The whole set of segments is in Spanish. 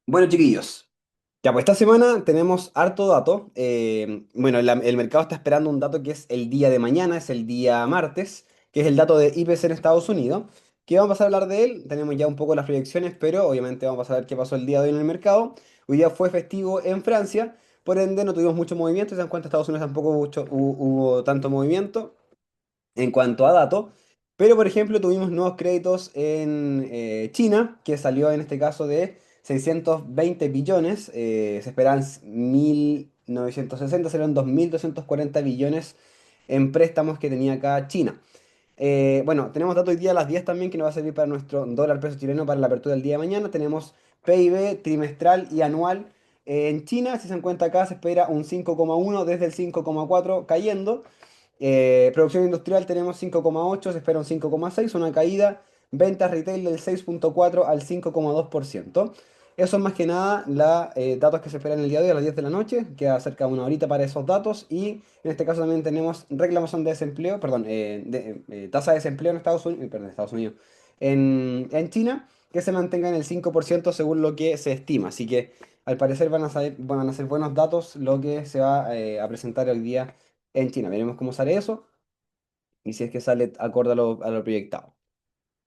Bueno, chiquillos, ya pues esta semana tenemos harto dato. Bueno, el mercado está esperando un dato que es el día de mañana, es el día martes, que es el dato de IPC en Estados Unidos, que vamos a pasar a hablar de él. Tenemos ya un poco las proyecciones, pero obviamente vamos a ver qué pasó el día de hoy en el mercado. Hoy día fue festivo en Francia, por ende no tuvimos mucho movimiento. Se dan cuenta, Estados Unidos tampoco hubo tanto movimiento en cuanto a datos. Pero, por ejemplo, tuvimos nuevos créditos en China, que salió en este caso de 620 billones. Se esperaban 1960, salieron 2240 billones en préstamos que tenía acá China. Bueno, tenemos datos hoy día a las 10 también que nos va a servir para nuestro dólar peso chileno para la apertura del día de mañana. Tenemos PIB trimestral y anual en China. Si se encuentra acá, se espera un 5,1 desde el 5,4 cayendo. Producción industrial tenemos 5,8, se espera un 5,6, una caída. Ventas retail del 6,4 al 5,2%. Esos son más que nada los datos que se esperan el día de hoy a las 10 de la noche. Queda cerca de una horita para esos datos. Y en este caso también tenemos reclamación de desempleo, perdón, tasa de desempleo en Estados Unidos, perdón, Estados Unidos, en China, que se mantenga en el 5% según lo que se estima. Así que al parecer van a ser buenos datos lo que se va a presentar hoy día en China. Veremos cómo sale eso y si es que sale acorde a lo proyectado.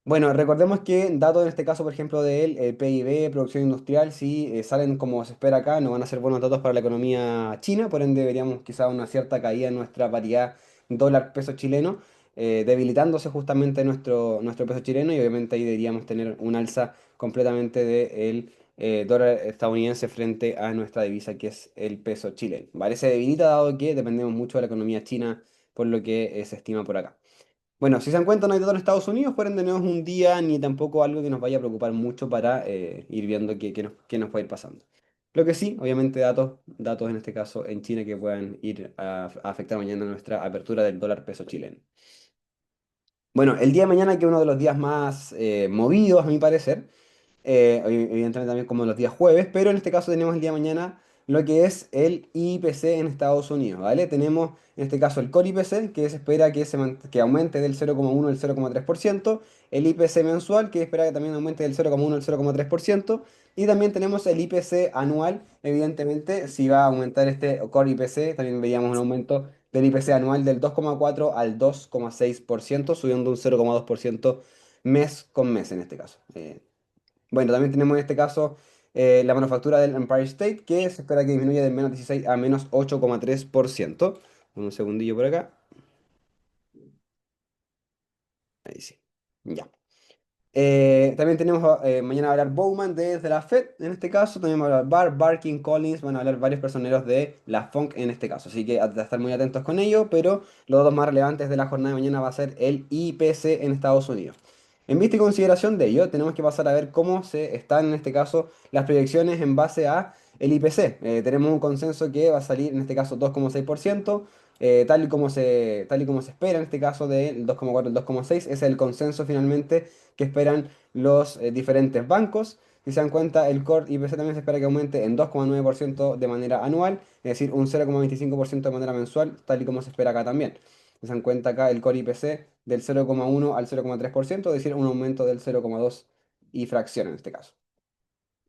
Bueno, recordemos que datos en este caso, por ejemplo, del PIB, producción industrial, si salen como se espera acá, no van a ser buenos datos para la economía china, por ende veríamos quizá una cierta caída en nuestra paridad dólar-peso chileno, debilitándose justamente nuestro peso chileno y obviamente ahí deberíamos tener un alza completamente del dólar estadounidense frente a nuestra divisa que es el peso chileno. ¿Vale? Se debilita dado que dependemos mucho de la economía china por lo que se estima por acá. Bueno, si se dan cuenta, no hay datos en Estados Unidos, por ende no es un día ni tampoco algo que nos vaya a preocupar mucho para ir viendo qué nos puede ir pasando. Lo que sí, obviamente datos en este caso en China que puedan ir a afectar mañana nuestra apertura del dólar peso chileno. Bueno, el día de mañana, que es uno de los días más movidos, a mi parecer, evidentemente también como los días jueves, pero en este caso tenemos el día de mañana lo que es el IPC en Estados Unidos, ¿vale? Tenemos en este caso el Core IPC, que se espera que aumente del 0,1 al 0,3%, el IPC mensual, que espera que también aumente del 0,1 al 0,3%, y también tenemos el IPC anual, evidentemente, si va a aumentar este Core IPC, también veríamos un aumento del IPC anual del 2,4 al 2,6%, subiendo un 0,2% mes con mes en este caso. Bueno, también tenemos en este caso la manufactura del Empire State, que se espera que disminuya de menos 16 a menos 8,3%. Un segundillo por acá. Ahí sí. Ya. También tenemos mañana va a hablar Bowman desde la Fed, en este caso. También va a hablar Barkin, Collins, van a hablar varios personeros de la FONC en este caso. Así que a estar muy atentos con ello, pero los dos más relevantes de la jornada de mañana va a ser el IPC en Estados Unidos. En vista y consideración de ello, tenemos que pasar a ver cómo se están en este caso las proyecciones en base a el IPC. Tenemos un consenso que va a salir en este caso 2,6%. Tal y como se espera en este caso del 2,4 al 2,6, ese es el consenso finalmente que esperan los diferentes bancos. Si se dan cuenta, el Core IPC también se espera que aumente en 2,9% de manera anual, es decir, un 0,25% de manera mensual, tal y como se espera acá también. Si se dan cuenta acá, el Core IPC del 0,1 al 0,3%, es decir, un aumento del 0,2 y fracción en este caso.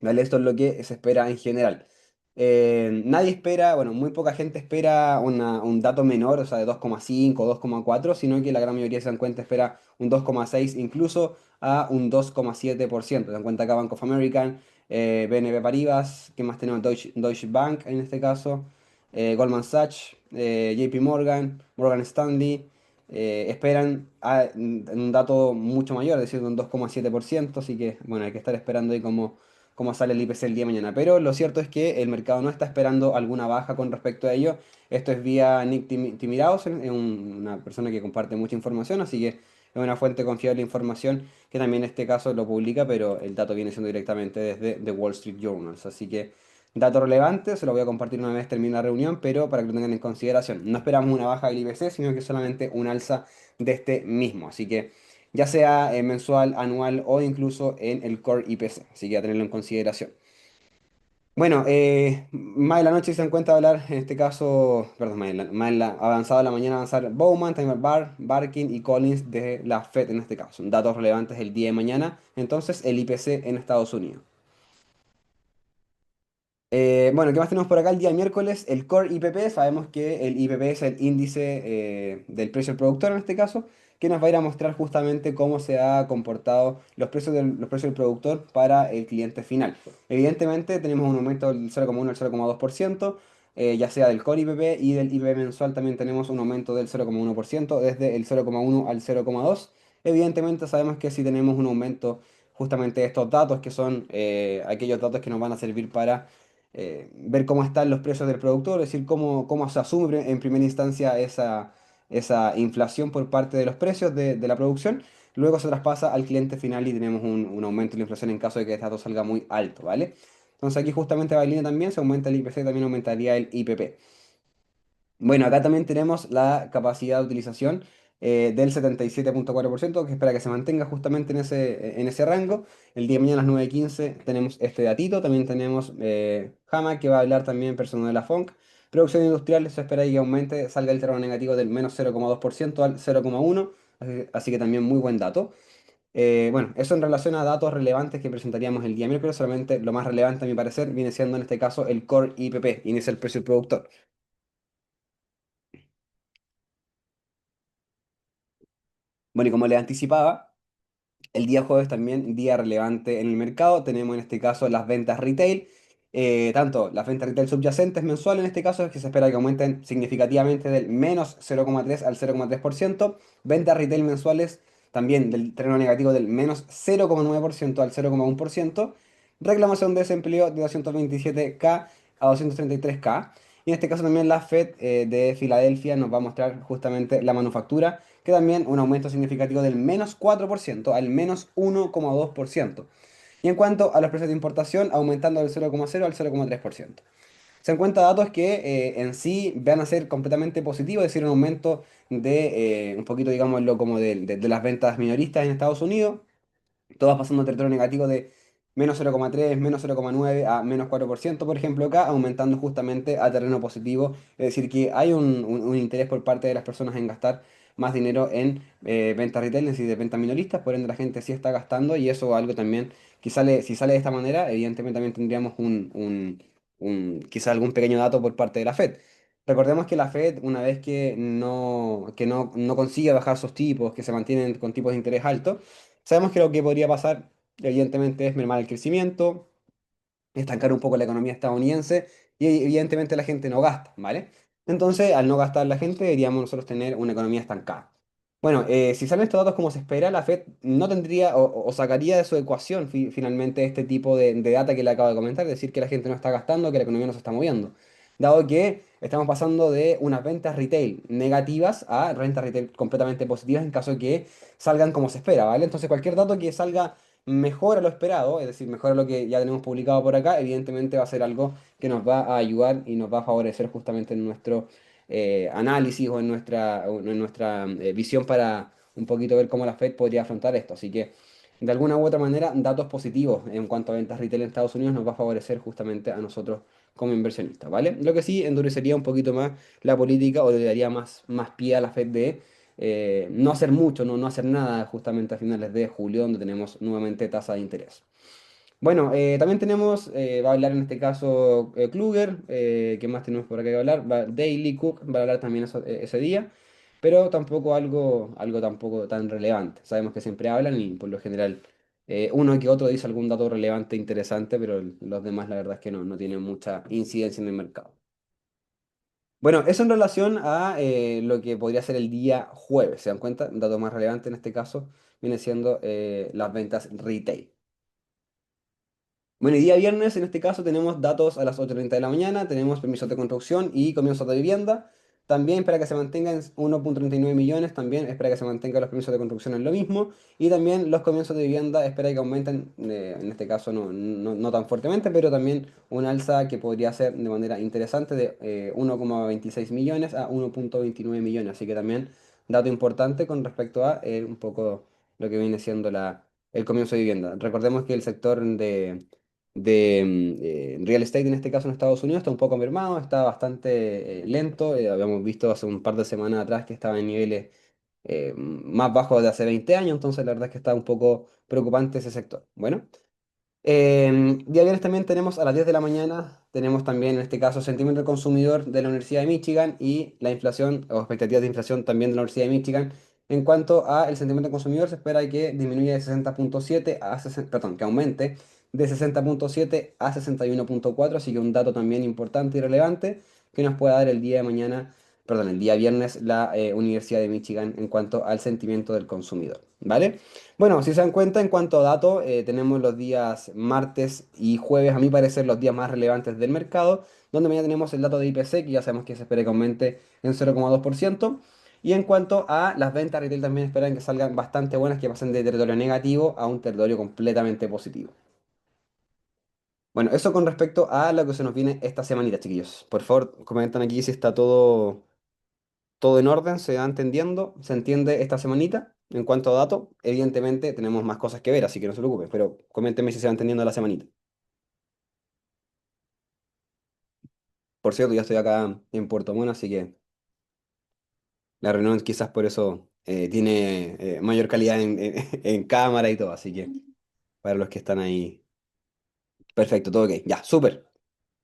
¿Vale? Esto es lo que se espera en general. Nadie espera, bueno, muy poca gente espera un dato menor, o sea, de 2,5 o 2,4, sino que la gran mayoría se dan cuenta espera un 2,6, incluso a un 2,7%. Se dan cuenta acá Bank of America, BNP Paribas, ¿qué más tenemos? Deutsche Bank en este caso, Goldman Sachs, JP Morgan, Morgan Stanley, esperan un dato mucho mayor, es decir, de un 2,7%, así que, bueno, hay que estar esperando ahí cómo sale el IPC el día de mañana. Pero lo cierto es que el mercado no está esperando alguna baja con respecto a ello. Esto es vía Nick Timiraos, es una persona que comparte mucha información, así que es una fuente confiable de información que también en este caso lo publica, pero el dato viene siendo directamente desde The Wall Street Journals. Así que dato relevante, se lo voy a compartir una vez termine la reunión, pero para que lo tengan en consideración. No esperamos una baja del IPC, sino que solamente un alza de este mismo. Así que ya sea mensual, anual o incluso en el Core IPC. Así que a tenerlo en consideración. Bueno, más de la noche se encuentra hablar, en este caso, perdón, más en la avanzada de la mañana avanzar Bowman, Timer Barkin y Collins de la Fed en este caso. Datos relevantes el día de mañana. Entonces, el IPC en Estados Unidos. Bueno, ¿qué más tenemos por acá el día miércoles? El Core IPP, sabemos que el IPP es el índice del precio del productor en este caso, que nos va a ir a mostrar justamente cómo se ha comportado los precios del productor para el cliente final. Evidentemente tenemos un aumento del 0,1 al 0,2%, ya sea del Core IPP y del IPP mensual también tenemos un aumento del 0,1%, desde el 0,1 al 0,2. Evidentemente sabemos que si tenemos un aumento justamente de estos datos, que son aquellos datos que nos van a servir para ver cómo están los precios del productor, es decir, cómo se asume en primera instancia esa inflación por parte de los precios de la producción. Luego se traspasa al cliente final y tenemos un aumento de la inflación en caso de que este dato salga muy alto, ¿vale? Entonces aquí justamente va en línea también, se aumenta el IPC, también aumentaría el IPP. Bueno, acá también tenemos la capacidad de utilización del 77,4%, que espera que se mantenga justamente en ese rango. El día de mañana a las 9:15 tenemos este datito. También tenemos Hama, que va a hablar también personal de la FONC. Producción industrial se espera que aumente, salga el terreno negativo del menos 0,2% al 0,1%. Así que también muy buen dato. Bueno, eso en relación a datos relevantes que presentaríamos el día miércoles. Solamente lo más relevante a mi parecer viene siendo en este caso el Core IPP, Inicia el Precio del Productor. Bueno, y como les anticipaba, el día jueves también, día relevante en el mercado. Tenemos en este caso las ventas retail, tanto las ventas retail subyacentes mensuales en este caso, es que se espera que aumenten significativamente del menos 0,3 al 0,3%. Ventas retail mensuales también del terreno negativo del menos 0,9% al 0,1%. Reclamación de desempleo de 227K a 233K. Y en este caso también la Fed de Filadelfia nos va a mostrar justamente la manufactura, que también un aumento significativo del menos 4% al menos 1,2%. Y en cuanto a los precios de importación, aumentando del 0,0 al 0,3%. Se encuentran datos que en sí van a ser completamente positivos, es decir, un aumento de un poquito, digámoslo, como de las ventas minoristas en Estados Unidos, todas pasando a territorio negativo de menos 0,3, menos 0,9 a menos 4%, por ejemplo, acá, aumentando justamente a terreno positivo. Es decir, que hay un interés por parte de las personas en gastar más dinero en ventas retail, es decir, de ventas minoristas, por ende la gente sí está gastando y eso algo también, que sale, si sale de esta manera, evidentemente también tendríamos quizá algún pequeño dato por parte de la Fed. Recordemos que la Fed, una vez que no consigue bajar sus tipos, que se mantienen con tipos de interés altos, sabemos que lo que podría pasar, evidentemente, es mermar el crecimiento, estancar un poco la economía estadounidense y evidentemente la gente no gasta, ¿vale? Entonces, al no gastar la gente, deberíamos nosotros tener una economía estancada. Bueno, si salen estos datos como se espera, la Fed no tendría o sacaría de su ecuación finalmente este tipo de data que le acabo de comentar, decir que la gente no está gastando, que la economía no se está moviendo, dado que estamos pasando de unas ventas retail negativas a rentas retail completamente positivas en caso de que salgan como se espera, ¿vale? Entonces, cualquier dato que salga mejor a lo esperado, es decir, mejor a lo que ya tenemos publicado por acá, evidentemente va a ser algo que nos va a ayudar y nos va a favorecer justamente en nuestro análisis o en nuestra visión para un poquito ver cómo la Fed podría afrontar esto. Así que, de alguna u otra manera, datos positivos en cuanto a ventas retail en Estados Unidos nos va a favorecer justamente a nosotros como inversionistas, ¿vale? Lo que sí endurecería un poquito más la política o le daría más pie a la Fed de no hacer mucho, no hacer nada justamente a finales de julio, donde tenemos nuevamente tasa de interés. Bueno, también tenemos, va a hablar en este caso Kluger, ¿qué más tenemos por acá que hablar? Daily Cook va a hablar también ese día, pero tampoco algo tampoco tan relevante. Sabemos que siempre hablan y por lo general uno que otro dice algún dato relevante, interesante, pero los demás la verdad es que no tienen mucha incidencia en el mercado. Bueno, eso en relación a lo que podría ser el día jueves. ¿Se dan cuenta? Un dato más relevante en este caso viene siendo las ventas retail. Bueno, y día viernes en este caso tenemos datos a las 8:30 de la mañana, tenemos permisos de construcción y comienzos de vivienda. También espera que se mantengan 1,39 millones, también espera que se mantengan los permisos de construcción en lo mismo. Y también los comienzos de vivienda espera que aumenten, en este caso no tan fuertemente, pero también un alza que podría ser de manera interesante de 1,26 millones a 1,29 millones. Así que también dato importante con respecto a un poco lo que viene siendo el comienzo de vivienda. Recordemos que el sector de real estate, en este caso en Estados Unidos, está un poco mermado, está bastante lento. Habíamos visto hace un par de semanas atrás que estaba en niveles más bajos de hace 20 años, entonces la verdad es que está un poco preocupante ese sector. Bueno. Día viernes también tenemos a las 10 de la mañana, tenemos también en este caso sentimiento del consumidor de la Universidad de Michigan y la inflación o expectativas de inflación también de la Universidad de Michigan. En cuanto al sentimiento del consumidor, se espera que disminuya de 60,7 a 60, perdón, que aumente de 60,7 a 61,4, así que un dato también importante y relevante que nos puede dar el día de mañana, perdón, el día viernes la Universidad de Michigan en cuanto al sentimiento del consumidor, ¿vale? Bueno, si se dan cuenta, en cuanto a datos, tenemos los días martes y jueves, a mi parecer, los días más relevantes del mercado, donde mañana tenemos el dato de IPC, que ya sabemos que se espera que aumente en 0,2%. Y en cuanto a las ventas retail, también esperan que salgan bastante buenas, que pasen de territorio negativo a un territorio completamente positivo. Bueno, eso con respecto a lo que se nos viene esta semanita, chiquillos. Por favor, comentan aquí si está todo en orden, se va entendiendo, se entiende esta semanita. En cuanto a datos, evidentemente tenemos más cosas que ver, así que no se preocupen, pero coméntenme si se va entendiendo la semanita. Por cierto, ya estoy acá en Puerto Montt, así que la reunión quizás por eso tiene mayor calidad en cámara y todo, así que para los que están ahí, perfecto, todo ok. Ya, súper,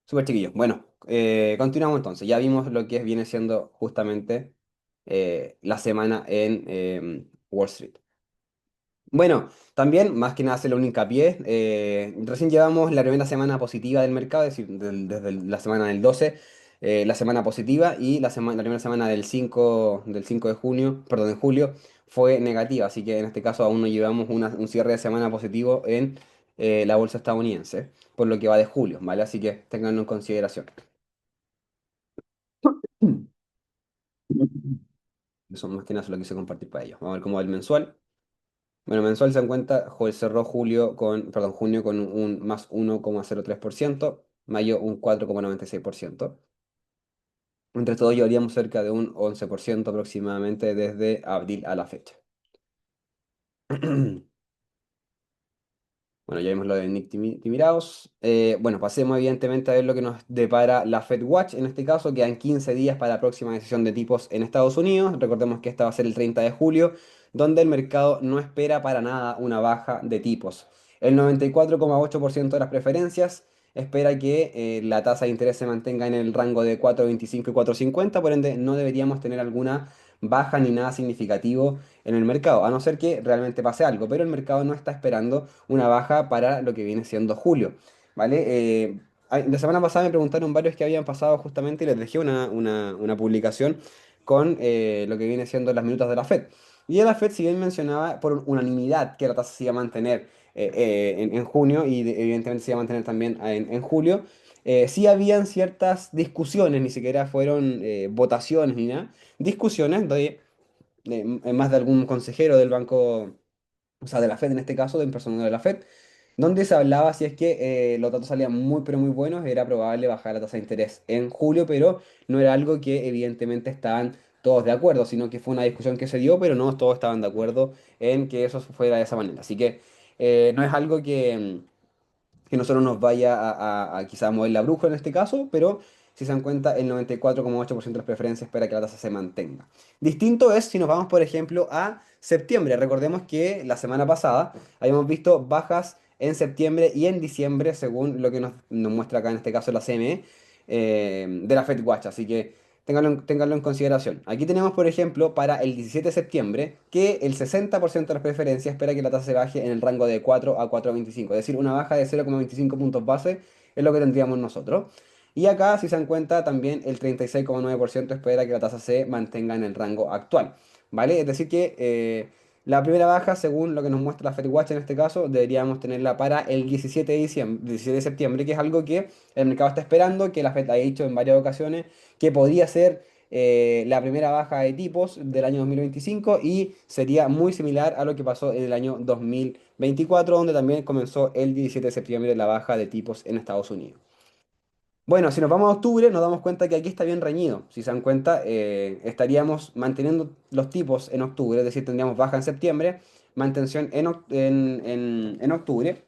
súper chiquillos. Bueno, continuamos entonces. Ya vimos lo que viene siendo justamente la semana en Wall Street. Bueno, también, más que nada hacerle un hincapié, recién llevamos la primera semana positiva del mercado, es decir, desde la semana del 12, la semana positiva, y la primera semana del 5 de junio, perdón, de julio, fue negativa, así que en este caso aún no llevamos un cierre de semana positivo en la bolsa estadounidense, por lo que va de julio, ¿vale? Así que tenganlo en consideración. Eso más que nada se lo quise compartir para ellos. Vamos a ver cómo va el mensual. Bueno, mensual se encuentra, cerró junio con un más 1,03%, mayo un 4,96%. Entre todos llevaríamos cerca de un 11% aproximadamente desde abril a la fecha. Bueno, ya vimos lo de Nick Timiraos. Bueno, pasemos evidentemente a ver lo que nos depara la Fed Watch. En este caso, quedan 15 días para la próxima decisión de tipos en Estados Unidos. Recordemos que esta va a ser el 30 de julio, donde el mercado no espera para nada una baja de tipos. El 94,8% de las preferencias espera que la tasa de interés se mantenga en el rango de 4,25 y 4,50, por ende no deberíamos tener alguna baja ni nada significativo en el mercado, a no ser que realmente pase algo, pero el mercado no está esperando una baja para lo que viene siendo julio, ¿vale? La semana pasada me preguntaron varios que habían pasado justamente y les dejé una publicación con lo que viene siendo las minutas de la Fed. Y la Fed, si bien mencionaba por unanimidad que la tasa se iba a mantener en junio y evidentemente se iba a mantener también en julio, sí habían ciertas discusiones, ni siquiera fueron votaciones ni nada, discusiones más de algún consejero del banco, o sea, de la Fed en este caso, del personal de la Fed, donde se hablaba si es que los datos salían muy, pero muy buenos, era probable bajar la tasa de interés en julio, pero no era algo que evidentemente estaban todos de acuerdo, sino que fue una discusión que se dio, pero no todos estaban de acuerdo en que eso fuera de esa manera. Así que no es algo que nosotros nos vaya a quizá mover la bruja en este caso, pero si se dan cuenta, el 94,8% de las preferencias espera que la tasa se mantenga. Distinto es si nos vamos, por ejemplo, a septiembre. Recordemos que la semana pasada habíamos visto bajas en septiembre y en diciembre, según lo que nos muestra acá en este caso la CME, de la Fed Watch. Así que ténganlo en consideración. Aquí tenemos, por ejemplo, para el 17 de septiembre, que el 60% de las preferencias espera que la tasa se baje en el rango de 4 a 4,25. Es decir, una baja de 0,25 puntos base es lo que tendríamos nosotros. Y acá, si se dan cuenta, también el 36,9% espera que la tasa se mantenga en el rango actual. ¿Vale? Es decir, que la primera baja, según lo que nos muestra la FedWatch en este caso, deberíamos tenerla para el 17 de diciembre, 17 de septiembre, que es algo que el mercado está esperando, que la Fed ha dicho en varias ocasiones que podría ser la primera baja de tipos del año 2025 y sería muy similar a lo que pasó en el año 2024, donde también comenzó el 17 de septiembre la baja de tipos en Estados Unidos. Bueno, si nos vamos a octubre, nos damos cuenta que aquí está bien reñido. Si se dan cuenta, estaríamos manteniendo los tipos en octubre, es decir, tendríamos baja en septiembre, mantención en octubre,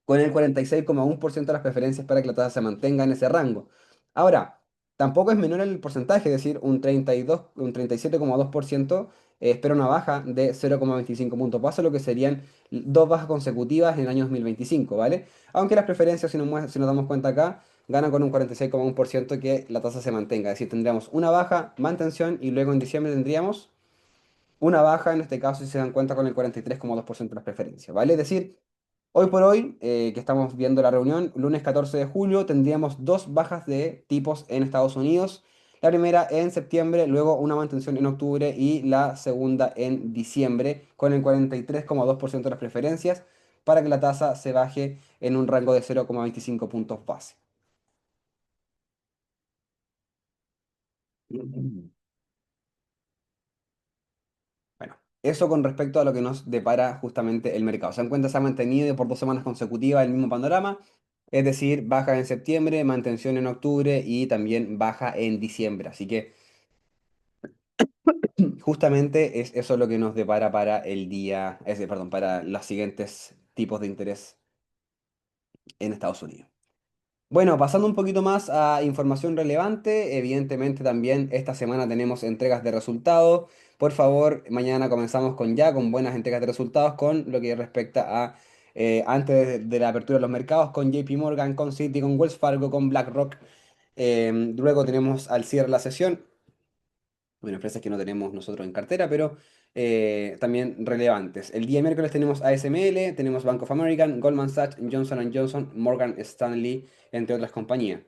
con el 46,1% de las preferencias para que la tasa se mantenga en ese rango. Ahora, tampoco es menor el porcentaje, es decir, un 37,2% espera una baja de 0,25 puntos base, lo que serían dos bajas consecutivas en el año 2025, ¿vale? Aunque las preferencias, si nos damos cuenta acá, ganan con un 46,1% que la tasa se mantenga. Es decir, tendríamos una baja, mantención y luego en diciembre tendríamos una baja, en este caso, si se dan cuenta, con el 43,2% de las preferencias, ¿vale? Es decir, hoy por hoy, que estamos viendo la reunión, lunes 14 de julio, tendríamos dos bajas de tipos en Estados Unidos. La primera en septiembre, luego una mantención en octubre y la segunda en diciembre, con el 43,2% de las preferencias, para que la tasa se baje en un rango de 0,25 puntos base. Bueno, eso con respecto a lo que nos depara justamente el mercado. Se dan cuenta, se ha mantenido por 2 semanas consecutivas el mismo panorama, es decir, baja en septiembre, mantención en octubre y también baja en diciembre. Así que justamente es eso lo que nos depara para el día, perdón, para los siguientes tipos de interés en Estados Unidos. Bueno, pasando un poquito más a información relevante, evidentemente también esta semana tenemos entregas de resultados. Por favor, mañana comenzamos con buenas entregas de resultados con lo que respecta a antes de la apertura de los mercados, con JP Morgan, con Citi, con Wells Fargo, con BlackRock. Luego tenemos al cierre de la sesión bueno, empresas que no tenemos nosotros en cartera, pero también relevantes. El día miércoles tenemos ASML, tenemos Bank of America, Goldman Sachs, Johnson Morgan Stanley, entre otras compañías.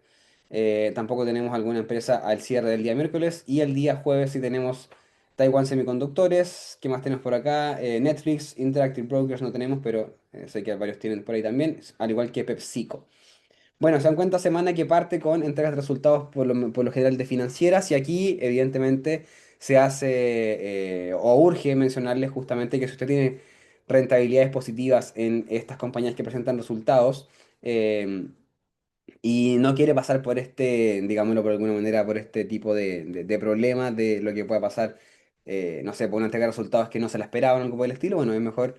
Tampoco tenemos alguna empresa al cierre del día miércoles y el día jueves sí tenemos Taiwan Semiconductores. ¿Qué más tenemos por acá? Netflix, Interactive Brokers no tenemos, pero sé que varios tienen por ahí también, al igual que PepsiCo. Bueno, se dan cuenta semana que parte con entregas de resultados por lo general de financieras y aquí evidentemente se hace o urge mencionarles justamente que si usted tiene rentabilidades positivas en estas compañías que presentan resultados, eh, y no quiere pasar por este, digámoslo por alguna manera, por este tipo de problemas, de lo que pueda pasar, no sé, por una entrega de resultados que no se la esperaban o algo por el estilo, bueno, es mejor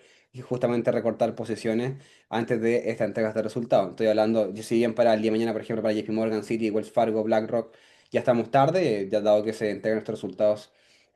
justamente recortar posiciones antes de estas entregas de resultados. Estoy hablando, yo si bien para el día de mañana, por ejemplo, para JP Morgan, Citi, Wells Fargo, BlackRock, ya estamos tarde, ya dado que se entregan estos resultados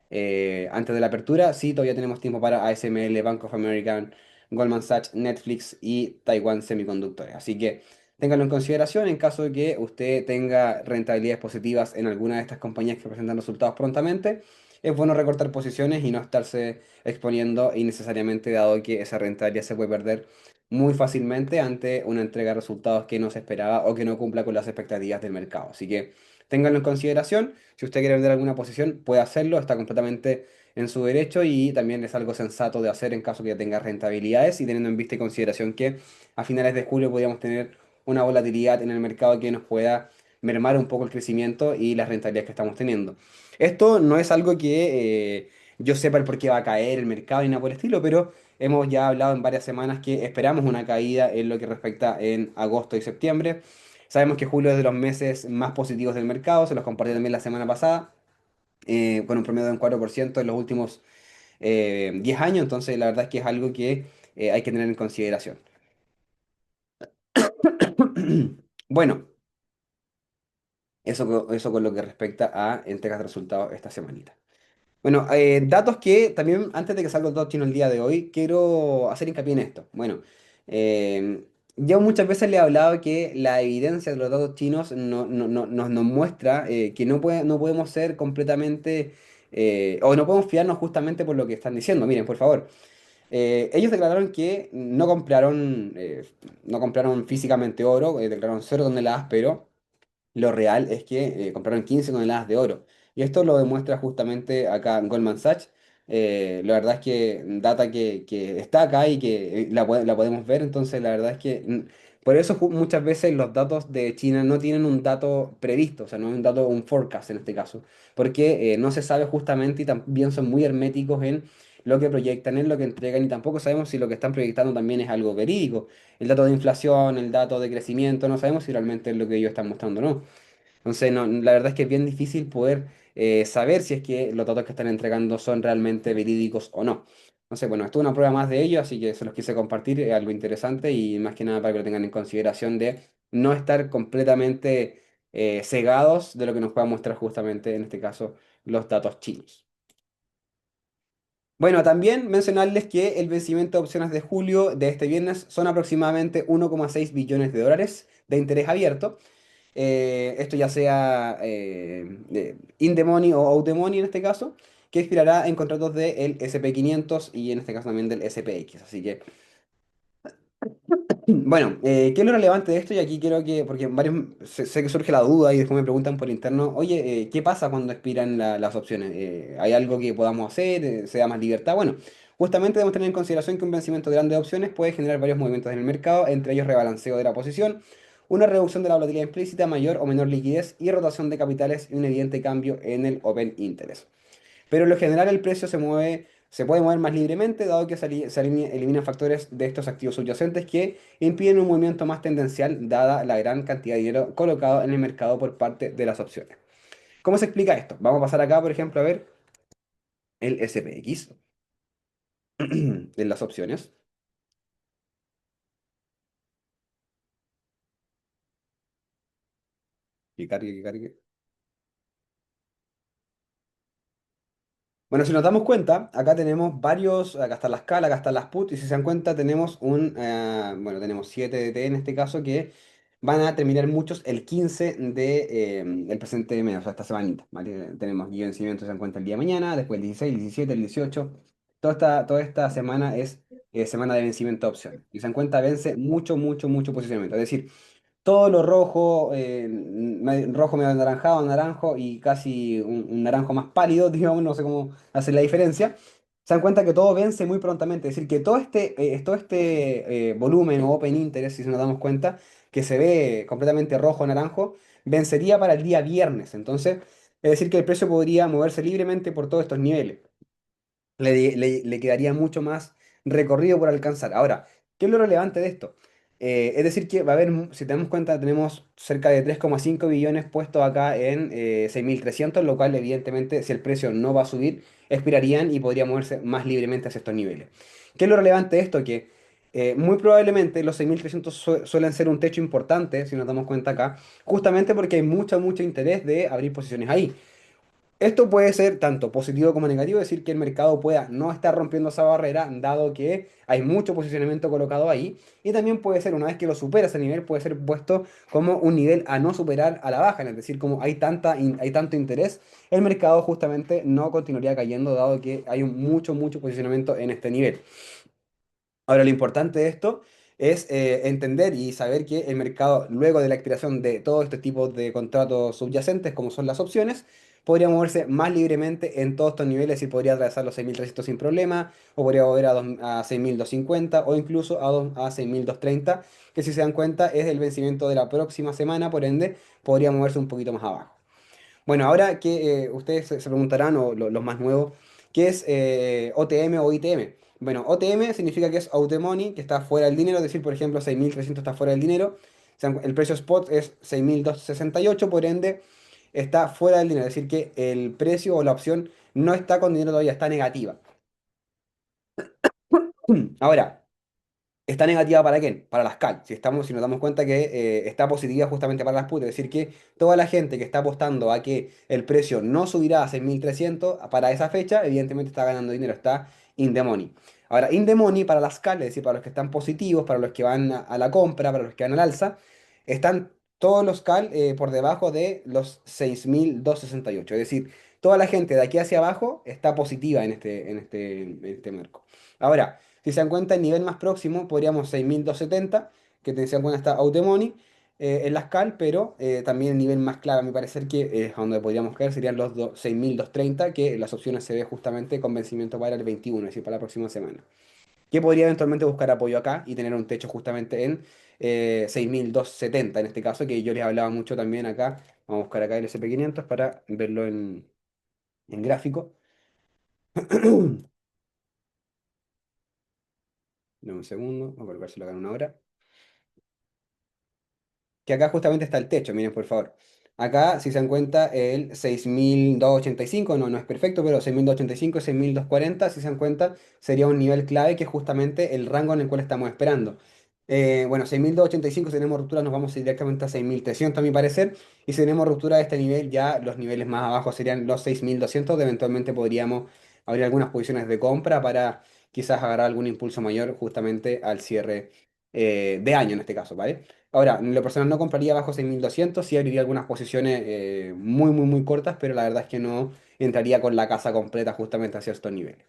antes de la apertura, sí, todavía tenemos tiempo para ASML, Bank of America, Goldman Sachs, Netflix y Taiwan Semiconductores. Así que téngalo en consideración en caso de que usted tenga rentabilidades positivas en alguna de estas compañías que presentan resultados prontamente. Es bueno recortar posiciones y no estarse exponiendo innecesariamente, dado que esa rentabilidad se puede perder muy fácilmente ante una entrega de resultados que no se esperaba o que no cumpla con las expectativas del mercado. Así que ténganlo en consideración. Si usted quiere vender alguna posición, puede hacerlo, está completamente en su derecho y también es algo sensato de hacer en caso que ya tenga rentabilidades y teniendo en vista y consideración que a finales de julio podríamos tener una volatilidad en el mercado que nos pueda mermar un poco el crecimiento y las rentabilidades que estamos teniendo. Esto no es algo que yo sepa el por qué va a caer el mercado ni nada por el estilo, pero hemos ya hablado en varias semanas que esperamos una caída en lo que respecta en agosto y septiembre. Sabemos que julio es de los meses más positivos del mercado, se los compartí también la semana pasada, con un promedio de un 4% en los últimos 10 años, entonces la verdad es que es algo que hay que tener en consideración. Bueno, eso con lo que respecta a entregas de resultados esta semanita. Bueno, datos que también, antes de que salga el dato chino el día de hoy, quiero hacer hincapié en esto. Bueno, eh, yo muchas veces le he hablado que la evidencia de los datos chinos nos muestra que no podemos ser completamente, o no podemos fiarnos justamente por lo que están diciendo. Miren, por favor, ellos declararon que no compraron físicamente oro, declararon 0 toneladas, pero lo real es que compraron 15 toneladas de oro. Y esto lo demuestra justamente acá en Goldman Sachs. La verdad es que data que está acá y que la podemos ver. Entonces, la verdad es que por eso muchas veces los datos de China no tienen un dato previsto, o sea, no es un dato, un forecast en este caso, porque no se sabe justamente y también son muy herméticos en lo que proyectan, en lo que entregan y tampoco sabemos si lo que están proyectando también es algo verídico. El dato de inflación, el dato de crecimiento, no sabemos si realmente es lo que ellos están mostrando o no. Entonces, no, la verdad es que es bien difícil poder saber si es que los datos que están entregando son realmente verídicos o no. Entonces, bueno, esto es una prueba más de ello, así que se los quise compartir, es algo interesante y más que nada para que lo tengan en consideración de no estar completamente cegados de lo que nos pueda mostrar justamente, en este caso, los datos chinos. Bueno, también mencionarles que el vencimiento de opciones de julio de este viernes son aproximadamente 1,6 billones de dólares de interés abierto. Esto ya sea in the money o out the money en este caso, que expirará en contratos del SP500 y en este caso también del SPX. Así que bueno, ¿qué es lo relevante de esto? Y aquí quiero que, porque varios, sé que surge la duda y después me preguntan por interno, oye, ¿qué pasa cuando expiran las opciones? ¿Hay algo que podamos hacer? ¿Se da más libertad? Bueno, justamente debemos tener en consideración que un vencimiento grande de opciones puede generar varios movimientos en el mercado, entre ellos rebalanceo de la posición, una reducción de la volatilidad implícita, mayor o menor liquidez y rotación de capitales y un evidente cambio en el open interest. Pero en lo general el precio se puede mover más libremente, dado que eliminan factores de estos activos subyacentes que impiden un movimiento más tendencial, dada la gran cantidad de dinero colocado en el mercado por parte de las opciones. ¿Cómo se explica esto? Vamos a pasar acá, por ejemplo, a ver el SPX en las opciones. Que cargue, que cargue. Bueno, si nos damos cuenta, acá tenemos varios, acá están las call, acá están las put, y si se dan cuenta tenemos bueno, tenemos 7 DT en este caso que van a terminar muchos el 15 el presente mes, o sea, esta semanita, ¿vale? Tenemos guía de vencimiento, se dan cuenta el día de mañana, después el 16, el 17, el 18, toda esta semana es semana de vencimiento de opciones, y se dan cuenta vence mucho, mucho, mucho posicionamiento, es decir, todo lo rojo, rojo medio anaranjado, naranjo y casi un naranjo más pálido, digamos, no sé cómo hacer la diferencia, se dan cuenta que todo vence muy prontamente. Es decir, que todo este volumen o open interest, si nos damos cuenta, que se ve completamente rojo o naranjo, vencería para el día viernes. Entonces, es decir, que el precio podría moverse libremente por todos estos niveles, le quedaría mucho más recorrido por alcanzar. Ahora, ¿qué es lo relevante de esto? Es decir, que va a haber, si tenemos cuenta, tenemos cerca de 3,5 billones puestos acá en 6.300, lo cual evidentemente, si el precio no va a subir, expirarían y podría moverse más libremente hacia estos niveles. ¿Qué es lo relevante de esto? Que muy probablemente los 6.300 suelen ser un techo importante, si nos damos cuenta acá, justamente porque hay mucho, mucho interés de abrir posiciones ahí. Esto puede ser tanto positivo como negativo, es decir, que el mercado pueda no estar rompiendo esa barrera, dado que hay mucho posicionamiento colocado ahí, y también puede ser, una vez que lo supera ese nivel, puede ser puesto como un nivel a no superar a la baja, es decir, como hay tanto interés, el mercado justamente no continuaría cayendo, dado que hay un mucho, mucho posicionamiento en este nivel. Ahora, lo importante de esto es entender y saber que el mercado, luego de la expiración de todo este tipo de contratos subyacentes, como son las opciones, podría moverse más libremente en todos estos niveles y podría atravesar los 6.300 sin problema, o podría volver a 6.250 o incluso a 6.230, que si se dan cuenta es el vencimiento de la próxima semana, por ende, podría moverse un poquito más abajo. Bueno, ahora que ustedes se preguntarán, o los más nuevos, ¿qué es OTM o ITM? Bueno, OTM significa que es out the money, que está fuera del dinero, es decir, por ejemplo, 6.300 está fuera del dinero. El precio spot es 6.268, por ende, está fuera del dinero, es decir, que el precio o la opción no está con dinero todavía, está negativa. Ahora, ¿está negativa para quién? Para las CAL. Si nos damos cuenta que está positiva justamente para las put, es decir, que toda la gente que está apostando a que el precio no subirá a 6.300 para esa fecha, evidentemente está ganando dinero, está in the money. Ahora, in the money para las CAL, es decir, para los que están positivos, para los que van a la compra, para los que van al alza, están todos los CAL por debajo de los 6.268. Es decir, toda la gente de aquí hacia abajo está positiva en este marco. Ahora, si se dan cuenta, el nivel más próximo podríamos 6.270, que se dan cuenta está out the money en la SCAL, pero también el nivel más clave, a mi parecer, que es a donde podríamos caer, serían los 6.230, que las opciones se ve justamente con vencimiento para el 21, es decir, para la próxima semana. Que podría eventualmente buscar apoyo acá y tener un techo justamente en 6.270, en este caso, que yo les hablaba mucho también acá. Vamos a buscar acá el SP500 para verlo en gráfico. Dame un segundo, voy a colocárselo acá en una hora. Que acá justamente está el techo, miren por favor. Acá, si se dan cuenta, el 6.285 no es perfecto, pero 6.285 y 6.240, si se dan cuenta, sería un nivel clave que es justamente el rango en el cual estamos esperando. Bueno, 6.285 si tenemos ruptura, nos vamos a ir directamente a 6.300 a mi parecer, y si tenemos ruptura de este nivel, ya los niveles más abajo serían los 6.200, donde eventualmente podríamos abrir algunas posiciones de compra para quizás agarrar algún impulso mayor justamente al cierre de año en este caso, ¿vale? Ahora, en lo personal no compraría bajo 6.200, sí abriría algunas posiciones muy, muy, muy cortas, pero la verdad es que no entraría con la casa completa justamente hacia estos niveles.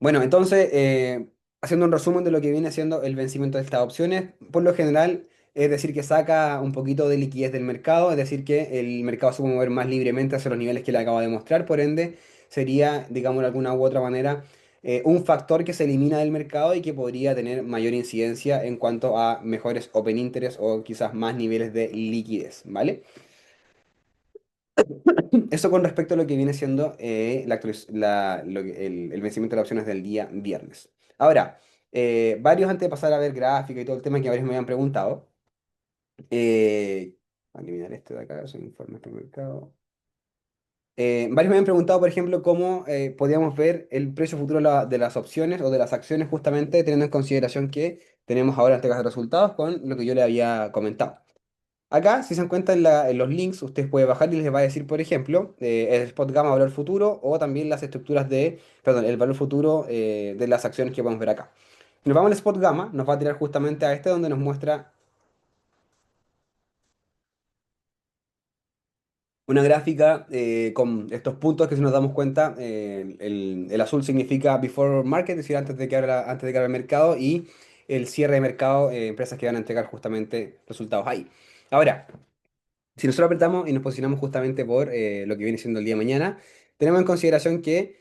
Bueno, entonces, haciendo un resumen de lo que viene siendo el vencimiento de estas opciones, por lo general, es decir, que saca un poquito de liquidez del mercado, es decir, que el mercado se puede mover más libremente hacia los niveles que le acabo de mostrar, por ende, sería, digamos, de alguna u otra manera, un factor que se elimina del mercado y que podría tener mayor incidencia en cuanto a mejores open interest o quizás más niveles de liquidez, ¿vale? Eso con respecto a lo que viene siendo el vencimiento de las opciones del día viernes. Ahora, varios antes de pasar a ver gráfica y todo el tema que varios me habían preguntado, voy a eliminar este de acá, son informes de mercado. Varios me habían preguntado, por ejemplo, cómo podíamos ver el precio futuro de las opciones o de las acciones, justamente teniendo en consideración que tenemos ahora entregas de resultados con lo que yo le había comentado. Acá, si se dan cuenta en los links, ustedes pueden bajar y les va a decir, por ejemplo, el spot gamma valor futuro o también las estructuras perdón, el valor futuro de las acciones que podemos ver acá. Si nos vamos al spot gamma, nos va a tirar justamente a este donde nos muestra una gráfica con estos puntos que si nos damos cuenta, el azul significa before market, es decir, antes de que abra el mercado y el cierre de mercado, empresas que van a entregar justamente resultados ahí. Ahora, si nosotros apretamos y nos posicionamos justamente por lo que viene siendo el día de mañana, tenemos en consideración que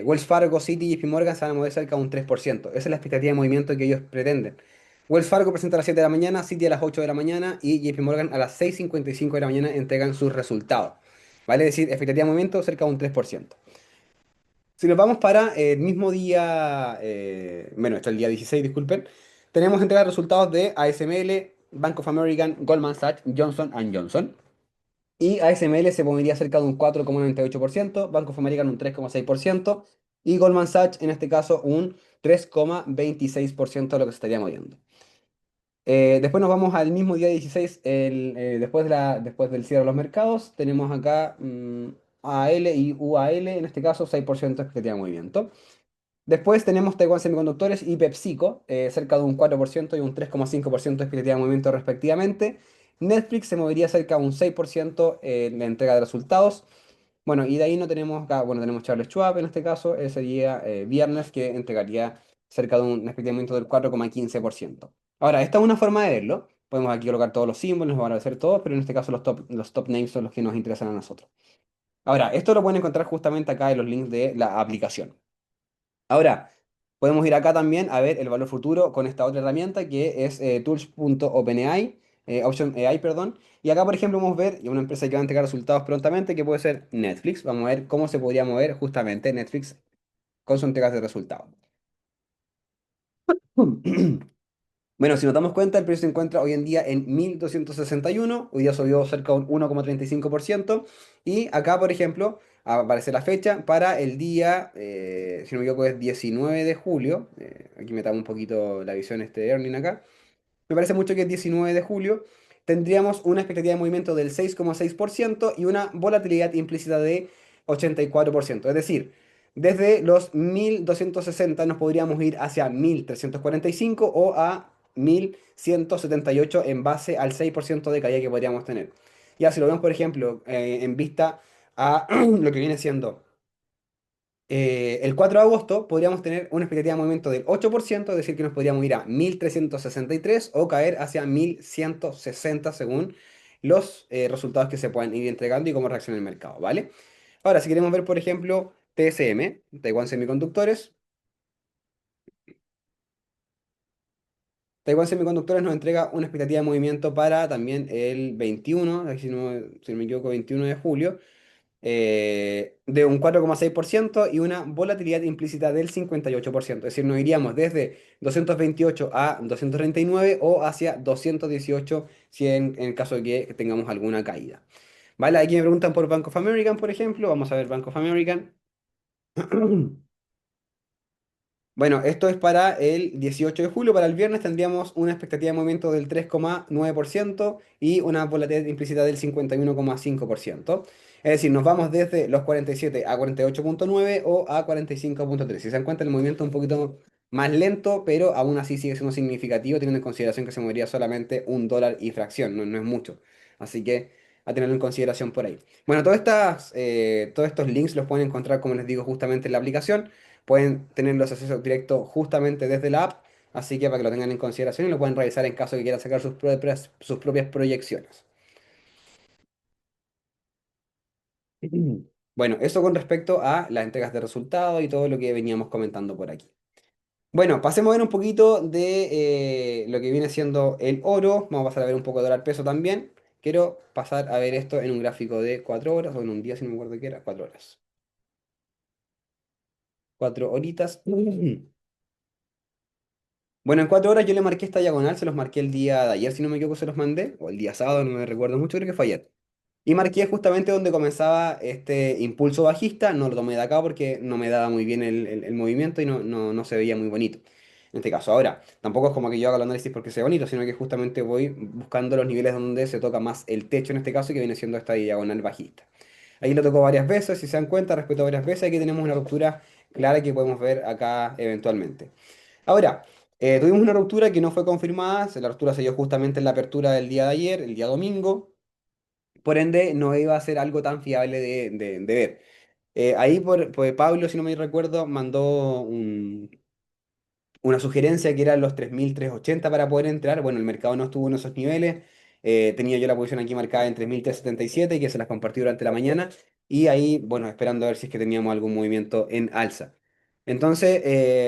Wells Fargo, Citi y JP Morgan se van a mover cerca de un 3%. Esa es la expectativa de movimiento que ellos pretenden. Wells Fargo presenta a las 7 de la mañana, Citi a las 8 de la mañana y JP Morgan a las 6:55 de la mañana entregan sus resultados. ¿Vale? Es decir, expectativa de movimiento cerca de un 3%. Si nos vamos para el mismo día, bueno, esto es el día 16, disculpen, tenemos entrega de resultados de ASML, Bank of America, Goldman Sachs, Johnson Johnson. Y ASML se movería cerca de un 4,98%, Bank of America un 3,6% y Goldman Sachs en este caso un 3,26% de lo que se estaría moviendo. Después nos vamos al mismo día 16, después del cierre de los mercados, tenemos acá AL y UAL, en este caso 6% de expectativa de movimiento. Después tenemos Taiwan Semiconductores y PepsiCo, cerca de un 4% y un 3,5% de expectativa de movimiento respectivamente. Netflix se movería cerca de un 6% en la entrega de resultados. Bueno, y de ahí no tenemos, bueno, tenemos Charles Schwab en este caso, ese día viernes que entregaría cerca de un expectativa de movimiento del 4,15%. Ahora, esta es una forma de verlo. Podemos aquí colocar todos los símbolos, nos van a aparecer todos, pero en este caso los top names son los que nos interesan a nosotros. Ahora, esto lo pueden encontrar justamente acá en los links de la aplicación. Ahora, podemos ir acá también a ver el valor futuro con esta otra herramienta que es tools.openai, Option AI, perdón. Y acá, por ejemplo, vamos a ver una empresa que va a entregar resultados prontamente, que puede ser Netflix. Vamos a ver cómo se podría mover justamente Netflix con su entrega de resultados. Bueno, si nos damos cuenta, el precio se encuentra hoy en día en 1.261, hoy día subió cerca de un 1,35%, y acá, por ejemplo, aparece la fecha para el día, si no me equivoco, es 19 de julio, aquí metamos un poquito la visión este earning acá, me parece mucho que el 19 de julio tendríamos una expectativa de movimiento del 6,6% y una volatilidad implícita de 84%. Es decir, desde los 1.260 nos podríamos ir hacia 1.345 o a 1.178 en base al 6% de caída que podríamos tener. Ya si lo vemos, por ejemplo, en vista a lo que viene siendo el 4 de agosto podríamos tener una expectativa de movimiento del 8%, es decir, que nos podríamos ir a 1.363 o caer hacia 1.160 según los resultados que se puedan ir entregando y cómo reacciona el mercado, ¿vale? Ahora, si queremos ver, por ejemplo, TSM, Taiwan Semiconductores, Taiwan Semiconductores nos entrega una expectativa de movimiento para también el 21, si no me equivoco, 21 de julio, de un 4,6% y una volatilidad implícita del 58%. Es decir, nos iríamos desde 228 a 239 o hacia 218 si en el caso de que tengamos alguna caída. ¿Vale? Aquí me preguntan por Bank of American, por ejemplo. Vamos a ver Bank of American. Bueno, esto es para el 18 de julio. Para el viernes tendríamos una expectativa de movimiento del 3,9% y una volatilidad implícita del 51,5%. Es decir, nos vamos desde los 47 a 48,9 o a 45,3. Si se dan cuenta, el movimiento es un poquito más lento, pero aún así sigue siendo significativo, teniendo en consideración que se movería solamente $1 y fracción, no, no es mucho. Así que a tenerlo en consideración por ahí. Bueno, todos estos links los pueden encontrar, como les digo, justamente en la aplicación. Pueden tener los accesos directos justamente desde la app, así que para que lo tengan en consideración y lo pueden revisar en caso de que quieran sacar sus propias proyecciones. Bueno, eso con respecto a las entregas de resultados y todo lo que veníamos comentando por aquí. Bueno, pasemos a ver un poquito de lo que viene siendo el oro. Vamos a pasar a ver un poco de dólar peso también. Quiero pasar a ver esto en un gráfico de 4 horas o en un día, si no me acuerdo qué era, 4 horas. 4 horitas. Bueno, en 4 horas yo le marqué esta diagonal, se los marqué el día de ayer, si no me equivoco, se los mandé, o el día sábado, no me recuerdo mucho, creo que fue ayer. Y marqué justamente donde comenzaba este impulso bajista, no lo tomé de acá porque no me daba muy bien el movimiento y no se veía muy bonito. En este caso, ahora, tampoco es como que yo haga el análisis porque sea bonito, sino que justamente voy buscando los niveles donde se toca más el techo en este caso, que viene siendo esta diagonal bajista. Ahí lo tocó varias veces, si se dan cuenta, respeto varias veces, aquí tenemos una ruptura clara que podemos ver acá eventualmente. Ahora, tuvimos una ruptura que no fue confirmada, la ruptura se dio justamente en la apertura del día de ayer, el día domingo, por ende no iba a ser algo tan fiable de ver. Ahí por Pablo, si no me recuerdo, mandó una sugerencia que eran los 3.380 para poder entrar. Bueno, el mercado no estuvo en esos niveles. Tenía yo la posición aquí marcada en 3.377 y que se las compartí durante la mañana. Y ahí, bueno, esperando a ver si es que teníamos algún movimiento en alza. Entonces,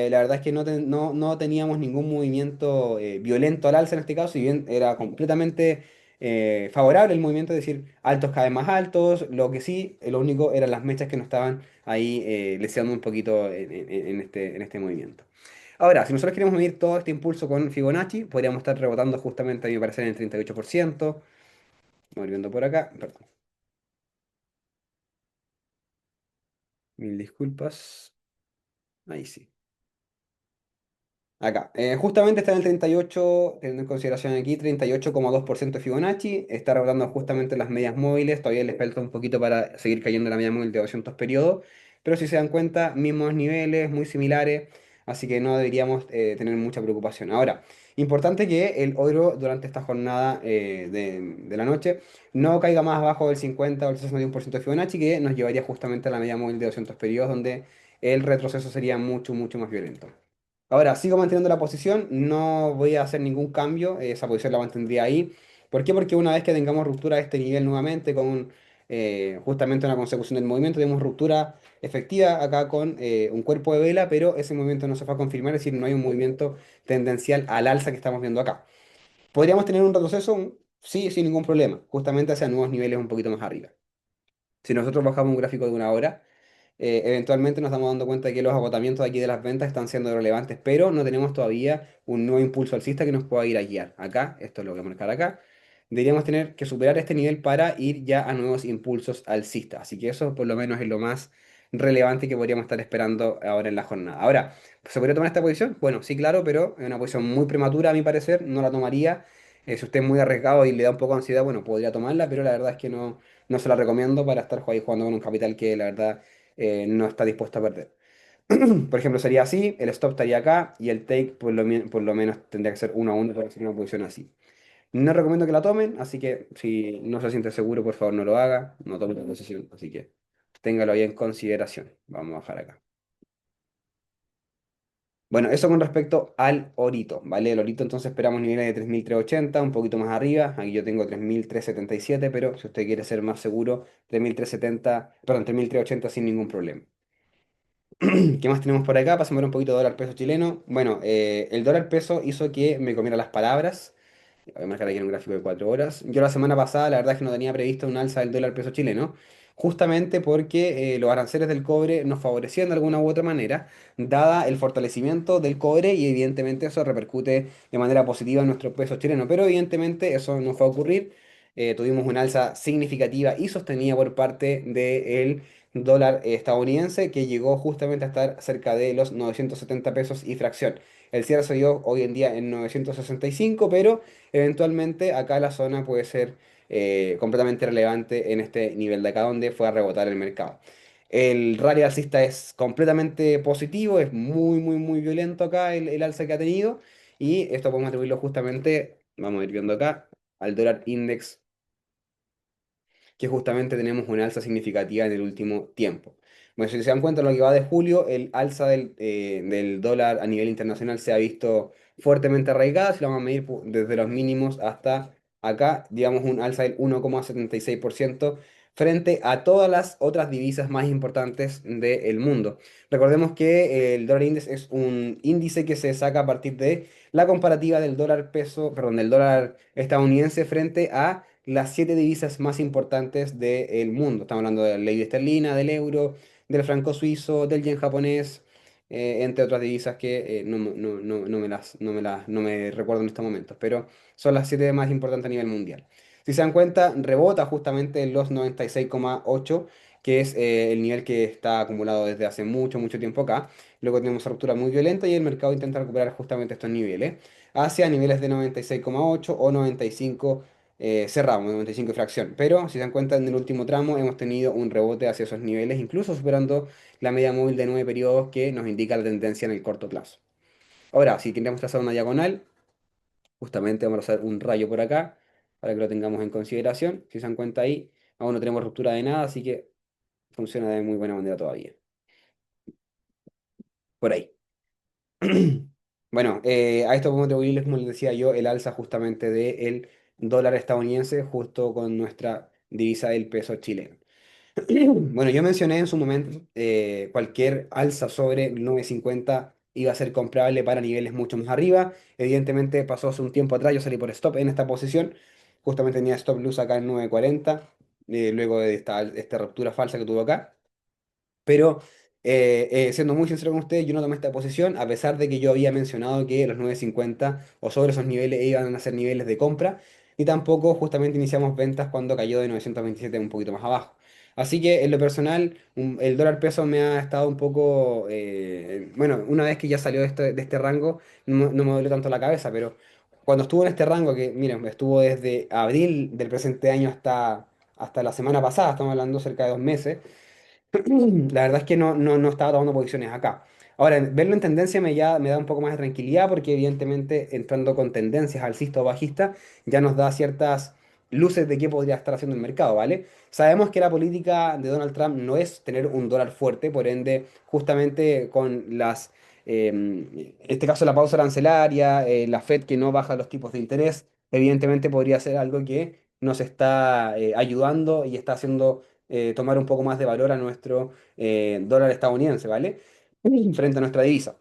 la verdad es que no teníamos ningún movimiento violento al alza en este caso, si bien era completamente favorable el movimiento, es decir, altos cada vez más altos. Lo que sí, lo único eran las mechas que nos estaban ahí leseando un poquito en este movimiento. Ahora, si nosotros queremos medir todo este impulso con Fibonacci, podríamos estar rebotando justamente, a mi parecer, en el 38%. Volviendo por acá, perdón, mil disculpas. Ahí sí. Acá, justamente está en el 38, teniendo en consideración aquí 38,2% de Fibonacci, está rebotando justamente las medias móviles, todavía les falta un poquito para seguir cayendo la media móvil de 200 periodos, pero si se dan cuenta, mismos niveles, muy similares, así que no deberíamos tener mucha preocupación. Ahora, importante que el oro durante esta jornada de la noche no caiga más abajo del 50 o el 61% de Fibonacci, que nos llevaría justamente a la media móvil de 200 periodos, donde el retroceso sería mucho, mucho más violento. Ahora, sigo manteniendo la posición, no voy a hacer ningún cambio, esa posición la mantendría ahí. ¿Por qué? Porque una vez que tengamos ruptura de este nivel nuevamente, con justamente una consecución del movimiento, tenemos ruptura efectiva acá con un cuerpo de vela, pero ese movimiento no se va a confirmar, es decir, no hay un movimiento tendencial al alza que estamos viendo acá. ¿Podríamos tener un retroceso? Sí, sin ningún problema, justamente hacia nuevos niveles un poquito más arriba. Si nosotros bajamos un gráfico de una hora, eventualmente nos estamos dando cuenta de que los agotamientos de aquí de las ventas están siendo relevantes, pero no tenemos todavía un nuevo impulso alcista que nos pueda ir a guiar. Acá, esto es lo que voy a marcar acá, deberíamos tener que superar este nivel para ir ya a nuevos impulsos alcistas. Así que eso por lo menos es lo más relevante que podríamos estar esperando ahora en la jornada. Ahora, ¿se podría tomar esta posición? Bueno, sí, claro, pero es una posición muy prematura a mi parecer, no la tomaría. Si usted es muy arriesgado y le da un poco de ansiedad, bueno, podría tomarla, pero la verdad es que no se la recomiendo para estar ahí jugando con un capital que la verdad no está dispuesto a perder. Por ejemplo, sería así, el stop estaría acá y el take por lo menos tendría que ser 1 a 1 para hacer una posición así. No recomiendo que la tomen, así que si no se siente seguro, por favor no lo haga, no tome la posición, así que téngalo ahí en consideración. Vamos a bajar acá. Bueno, eso con respecto al orito, ¿vale? El orito entonces esperamos niveles de 3.380, un poquito más arriba. Aquí yo tengo 3.377, pero si usted quiere ser más seguro, 3.370, perdón, 3.380 sin ningún problema. ¿Qué más tenemos por acá? Pasamos a ver un poquito de dólar peso chileno. Bueno, el dólar peso hizo que me comiera las palabras. Voy a marcar aquí en un gráfico de 4 horas. Yo la semana pasada, la verdad es que no tenía previsto un alza del dólar peso chileno, justamente porque los aranceles del cobre nos favorecían de alguna u otra manera, dada el fortalecimiento del cobre y evidentemente eso repercute de manera positiva en nuestro peso chileno. Pero evidentemente eso no fue a ocurrir. Tuvimos una alza significativa y sostenida por parte del dólar estadounidense, que llegó justamente a estar cerca de los 970 pesos y fracción. El cierre se dio hoy en día en 965, pero eventualmente acá la zona puede ser completamente relevante en este nivel de acá donde fue a rebotar el mercado. El rally alcista es completamente positivo, es muy, muy, muy violento acá el alza que ha tenido. Y esto podemos atribuirlo justamente, vamos a ir viendo acá, al dólar index, que justamente tenemos una alza significativa en el último tiempo. Bueno, si se dan cuenta, en lo que va de julio, el alza del dólar a nivel internacional se ha visto fuertemente arraigada. Si lo vamos a medir desde los mínimos hasta acá, digamos un alza del 1,76% frente a todas las otras divisas más importantes del mundo. Recordemos que el dólar índice es un índice que se saca a partir de la comparativa del dólar peso, perdón, del dólar estadounidense frente a las siete divisas más importantes del mundo. Estamos hablando de la ley esterlina, del euro, del franco suizo, del yen japonés, entre otras divisas que no me recuerdo en estos momentos, pero son las siete más importantes a nivel mundial. Si se dan cuenta, rebota justamente en los 96,8, que es el nivel que está acumulado desde hace mucho, mucho tiempo acá. Luego tenemos una ruptura muy violenta y el mercado intenta recuperar justamente estos niveles hacia niveles de 96,8 o 95 cerramos, 95 y fracción. Pero si se dan cuenta, en el último tramo hemos tenido un rebote hacia esos niveles, incluso superando la media móvil de 9 periodos que nos indica la tendencia en el corto plazo. Ahora, si queremos trazar una diagonal, justamente vamos a hacer un rayo por acá para que lo tengamos en consideración. Si se dan cuenta ahí, aún no tenemos ruptura de nada, así que funciona de muy buena manera todavía. Por ahí. Bueno, a esto podemos atribuirles, como les decía yo, el alza justamente del dólar estadounidense justo con nuestra divisa del peso chileno. Bueno, yo mencioné en su momento cualquier alza sobre 9.50 iba a ser comprable para niveles mucho más arriba. Evidentemente pasó hace un tiempo atrás, yo salí por stop en esta posición. Justamente tenía stop loss acá en 9.40, luego de esta ruptura falsa que tuvo acá. Pero siendo muy sincero con ustedes, yo no tomé esta posición a pesar de que yo había mencionado que los 9.50 o sobre esos niveles iban a ser niveles de compra y tampoco justamente iniciamos ventas cuando cayó de 927 un poquito más abajo. Así que en lo personal, el dólar peso me ha estado un poco, bueno, una vez que ya salió de este rango, no me dolió tanto la cabeza, pero cuando estuvo en este rango, que miren, estuvo desde abril del presente año hasta la semana pasada, estamos hablando cerca de 2 meses. La verdad es que no estaba tomando posiciones acá. Ahora, verlo en tendencia me da un poco más de tranquilidad porque evidentemente entrando con tendencias alcista o bajista ya nos da ciertas luces de qué podría estar haciendo el mercado, ¿vale? Sabemos que la política de Donald Trump no es tener un dólar fuerte, por ende, justamente con en este caso la pausa arancelaria, la Fed que no baja los tipos de interés, evidentemente podría ser algo que nos está ayudando y está haciendo tomar un poco más de valor a nuestro dólar estadounidense, ¿vale? Frente a nuestra divisa.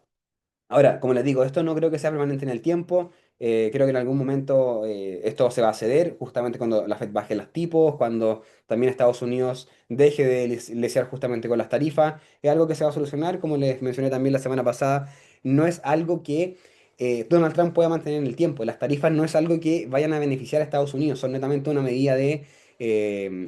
Ahora, como les digo, esto no creo que sea permanente en el tiempo. Creo que en algún momento esto se va a ceder, justamente cuando la Fed baje los tipos, cuando también Estados Unidos deje de lesear justamente con las tarifas. Es algo que se va a solucionar, como les mencioné también la semana pasada. No es algo que Donald Trump pueda mantener en el tiempo. Las tarifas no es algo que vayan a beneficiar a Estados Unidos, son netamente una medida de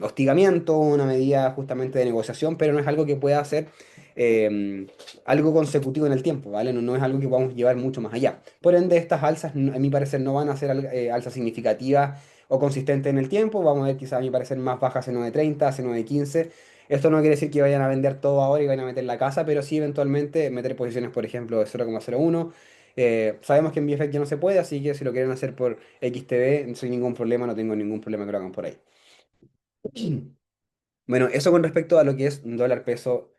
hostigamiento, una medida justamente de negociación, pero no es algo que pueda hacer eh, algo consecutivo en el tiempo, ¿vale? No es algo que podamos llevar mucho más allá. Por ende, estas alzas, a mi parecer, no van a ser alzas significativas o consistentes en el tiempo. Vamos a ver quizás, a mi parecer, más bajas en 9.30, hace 9.15. Esto no quiere decir que vayan a vender todo ahora y vayan a meter la casa, pero sí eventualmente meter posiciones, por ejemplo, de 0,01. Sabemos que en VFX ya no se puede, así que si lo quieren hacer por XTB, sin ningún problema, no tengo ningún problema que lo hagan por ahí. Bueno, eso con respecto a lo que es un dólar peso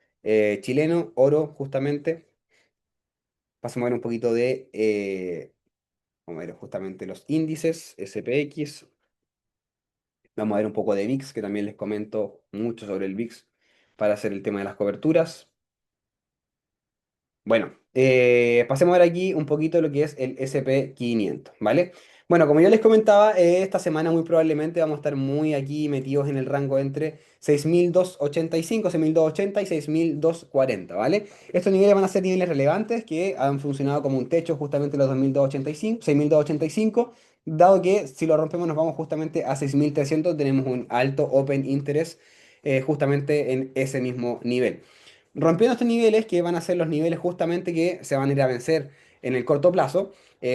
chileno, oro, justamente. Pasamos a ver un poquito vamos a ver justamente los índices, SPX. Vamos a ver un poco de VIX, que también les comento mucho sobre el VIX para hacer el tema de las coberturas. Bueno, pasemos a ver aquí un poquito lo que es el SP500, ¿vale? Bueno, como yo les comentaba, esta semana muy probablemente vamos a estar muy aquí metidos en el rango entre 6.285, 6.280 y 6.240, ¿vale? Estos niveles van a ser niveles relevantes que han funcionado como un techo justamente los 2.285, 6.285, dado que si lo rompemos nos vamos justamente a 6.300, tenemos un alto open interest justamente en ese mismo nivel. Rompiendo estos niveles, que van a ser los niveles justamente que se van a ir a vencer en el corto plazo,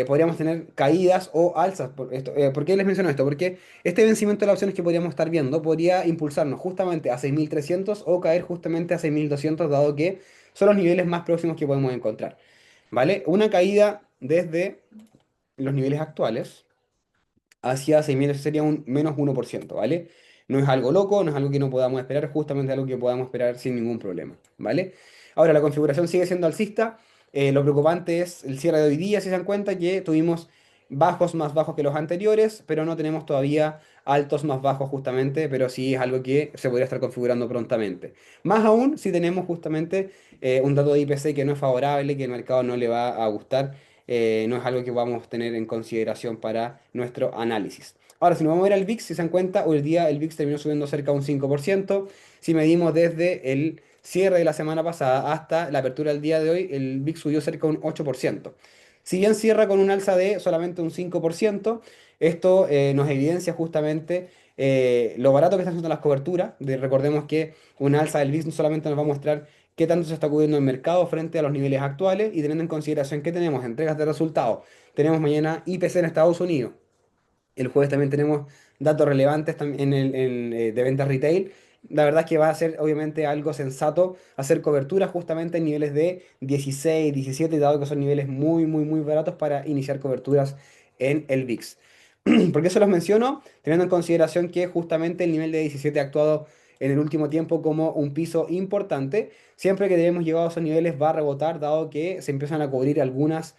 podríamos tener caídas o alzas. ¿Por qué les menciono esto? Porque este vencimiento de las opciones que podríamos estar viendo podría impulsarnos justamente a 6.300 o caer justamente a 6.200, dado que son los niveles más próximos que podemos encontrar. ¿Vale? Una caída desde los niveles actuales hacia 6.000 sería un -1%, ¿vale? No es algo loco, no es algo que no podamos esperar, justamente algo que podamos esperar sin ningún problema, ¿vale? Ahora, la configuración sigue siendo alcista. Lo preocupante es el cierre de hoy día, si se dan cuenta que tuvimos bajos más bajos que los anteriores, pero no tenemos todavía altos más bajos justamente, pero sí es algo que se podría estar configurando prontamente. Más aún si tenemos justamente un dato de IPC que no es favorable, que el mercado no le va a gustar, no es algo que vamos a tener en consideración para nuestro análisis. Ahora, si nos vamos a ver al VIX, si se dan cuenta, hoy día el VIX terminó subiendo cerca de un 5%. Si medimos desde el cierre de la semana pasada hasta la apertura del día de hoy, el VIX subió cerca de un 8%. Si bien cierra con un alza de solamente un 5%, esto nos evidencia justamente lo barato que están haciendo las coberturas. Recordemos que un alza del VIX no solamente nos va a mostrar qué tanto se está cubriendo el mercado frente a los niveles actuales y teniendo en consideración que tenemos entregas de resultados. Tenemos mañana IPC en Estados Unidos. El jueves también tenemos datos relevantes de ventas retail. La verdad es que va a ser obviamente algo sensato hacer cobertura justamente en niveles de 16, 17, dado que son niveles muy, muy, muy baratos para iniciar coberturas en el VIX. ¿Por qué se los menciono? Teniendo en consideración que justamente el nivel de 17 ha actuado en el último tiempo como un piso importante. Siempre que debemos llegar a esos niveles va a rebotar, dado que se empiezan a cubrir algunas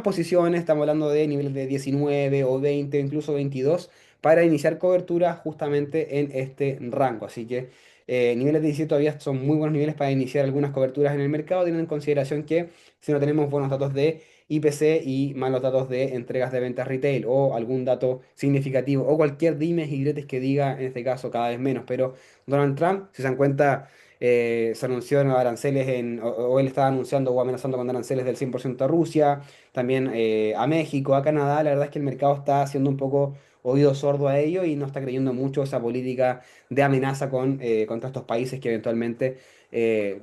posiciones, estamos hablando de niveles de 19 o 20, incluso 22, para iniciar cobertura justamente en este rango. Así que niveles de 17 todavía son muy buenos niveles para iniciar algunas coberturas en el mercado, teniendo en consideración que si no tenemos buenos datos de IPC y malos datos de entregas de ventas retail o algún dato significativo o cualquier dimes y diretes que diga, en este caso cada vez menos, pero Donald Trump, si se dan cuenta, se anunció nuevos aranceles o él estaba anunciando o amenazando con aranceles del 100% a Rusia, también a México, a Canadá. La verdad es que el mercado está haciendo un poco oído sordo a ello y no está creyendo mucho esa política de amenaza contra estos países que eventualmente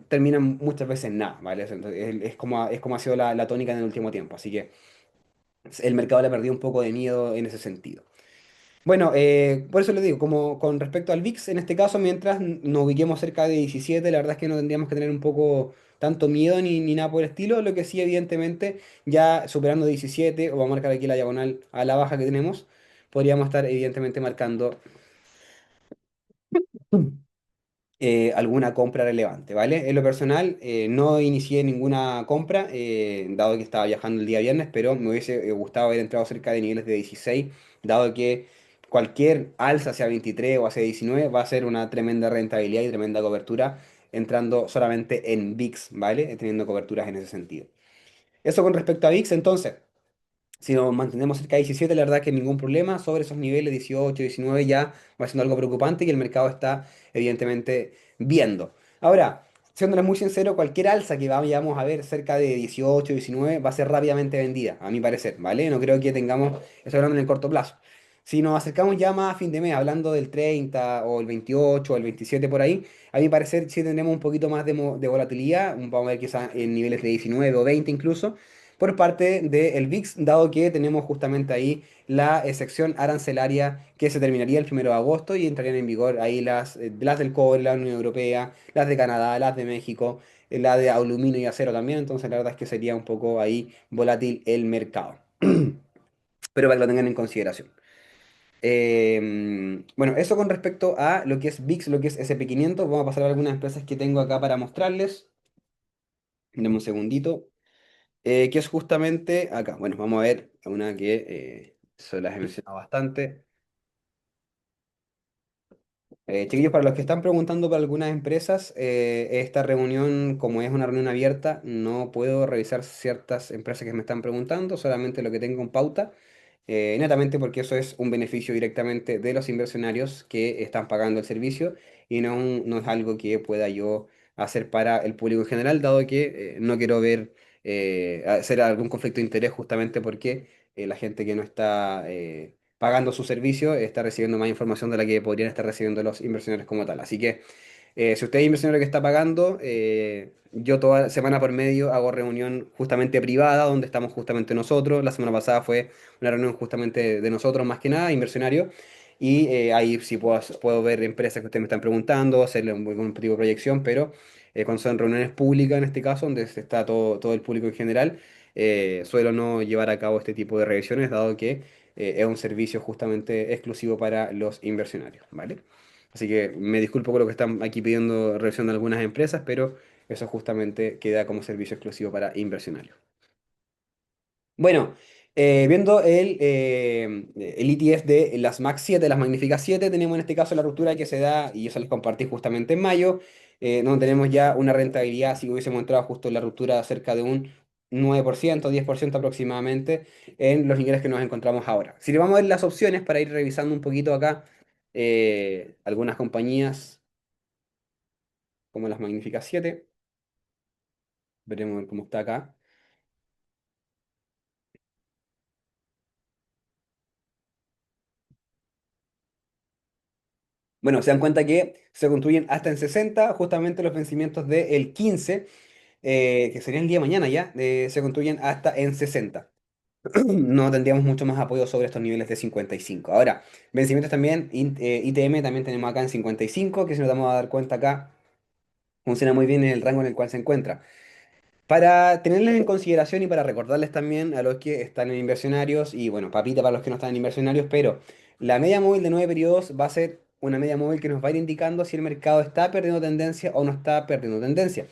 terminan muchas veces en nada, ¿vale? Es como ha sido la tónica en el último tiempo. Así que el mercado le ha perdido un poco de miedo en ese sentido. Bueno, por eso le digo, como con respecto al VIX, en este caso, mientras nos ubiquemos cerca de 17, la verdad es que no tendríamos que tener un poco tanto miedo ni nada por el estilo. Lo que sí, evidentemente, ya superando 17, o vamos a marcar aquí la diagonal a la baja que tenemos, podríamos estar evidentemente marcando alguna compra relevante, ¿vale? En lo personal, no inicié ninguna compra, dado que estaba viajando el día viernes, pero me hubiese gustado haber entrado cerca de niveles de 16, dado que cualquier alza hacia 23 o hacia 19 va a ser una tremenda rentabilidad y tremenda cobertura entrando solamente en VIX, ¿vale? Teniendo coberturas en ese sentido. Eso con respecto a VIX, entonces. Si nos mantenemos cerca de 17, la verdad que ningún problema. Sobre esos niveles 18, 19 ya va siendo algo preocupante y el mercado está evidentemente viendo. Ahora, siéndoles muy sincero, cualquier alza que vayamos a ver cerca de 18, 19 va a ser rápidamente vendida, a mi parecer, ¿vale? No creo que tengamos eso hablando en el corto plazo. Si nos acercamos ya más a fin de mes, hablando del 30 o el 28 o el 27 por ahí, a mi parecer sí tendremos un poquito más de volatilidad. Vamos a ver quizás en niveles de 19 o 20 incluso por parte del VIX, dado que tenemos justamente ahí la sección arancelaria que se terminaría el 1 de agosto y entrarían en vigor ahí las del cobre, la Unión Europea, las de Canadá, las de México, la de aluminio y acero también, entonces la verdad es que sería un poco ahí volátil el mercado. Pero para que lo tengan en consideración. Bueno, eso con respecto a lo que es VIX, lo que es SP500. Vamos a pasar a algunas empresas que tengo acá para mostrarles. Deme un segundito. Que es justamente acá. Bueno, vamos a ver una que se las he mencionado bastante. Chiquillos, para los que están preguntando por algunas empresas, esta reunión, como es una reunión abierta, no puedo revisar ciertas empresas que me están preguntando, solamente lo que tengo en pauta, netamente porque eso es un beneficio directamente de los inversionarios que están pagando el servicio y no es algo que pueda yo hacer para el público en general, dado que no quiero ver hacer algún conflicto de interés justamente porque la gente que no está pagando su servicio, está recibiendo más información de la que podrían estar recibiendo los inversiones como tal. Así que si usted es inversionero que está pagando, yo toda semana por medio hago reunión justamente privada donde estamos justamente nosotros. La semana pasada fue una reunión justamente de nosotros más que nada, inversionarios. Y ahí sí puedo ver empresas que ustedes me están preguntando, hacerle un tipo de proyección, pero cuando son reuniones públicas en este caso, donde está todo el público en general, suelo no llevar a cabo este tipo de revisiones, dado que es un servicio justamente exclusivo para los inversionarios, ¿vale? Así que me disculpo por lo que están aquí pidiendo revisión de algunas empresas, pero eso justamente queda como servicio exclusivo para inversionarios. Bueno, viendo el ETF de las Max 7, las Magníficas 7, tenemos en este caso la ruptura que se da, y eso les compartí justamente en mayo, donde tenemos ya una rentabilidad, si hubiésemos entrado justo en la ruptura, cerca de un 9%, 10% aproximadamente, en los niveles que nos encontramos ahora. Si le vamos a ver las opciones para ir revisando un poquito acá, algunas compañías como las Magníficas 7, veremos cómo está acá. Bueno, se dan cuenta que se construyen hasta en 60, justamente los vencimientos del 15, que sería el día de mañana ya, se construyen hasta en 60. No tendríamos mucho más apoyo sobre estos niveles de 55. Ahora, vencimientos también, ITM también tenemos acá en 55, que si nos damos a dar cuenta acá, funciona muy bien en el rango en el cual se encuentra. Para tenerles en consideración y para recordarles también a los que están en inversionarios, y bueno, papita para los que no están en inversionarios, pero la media móvil de 9 periodos va a ser una media móvil que nos va a ir indicando si el mercado está perdiendo tendencia o no está perdiendo tendencia.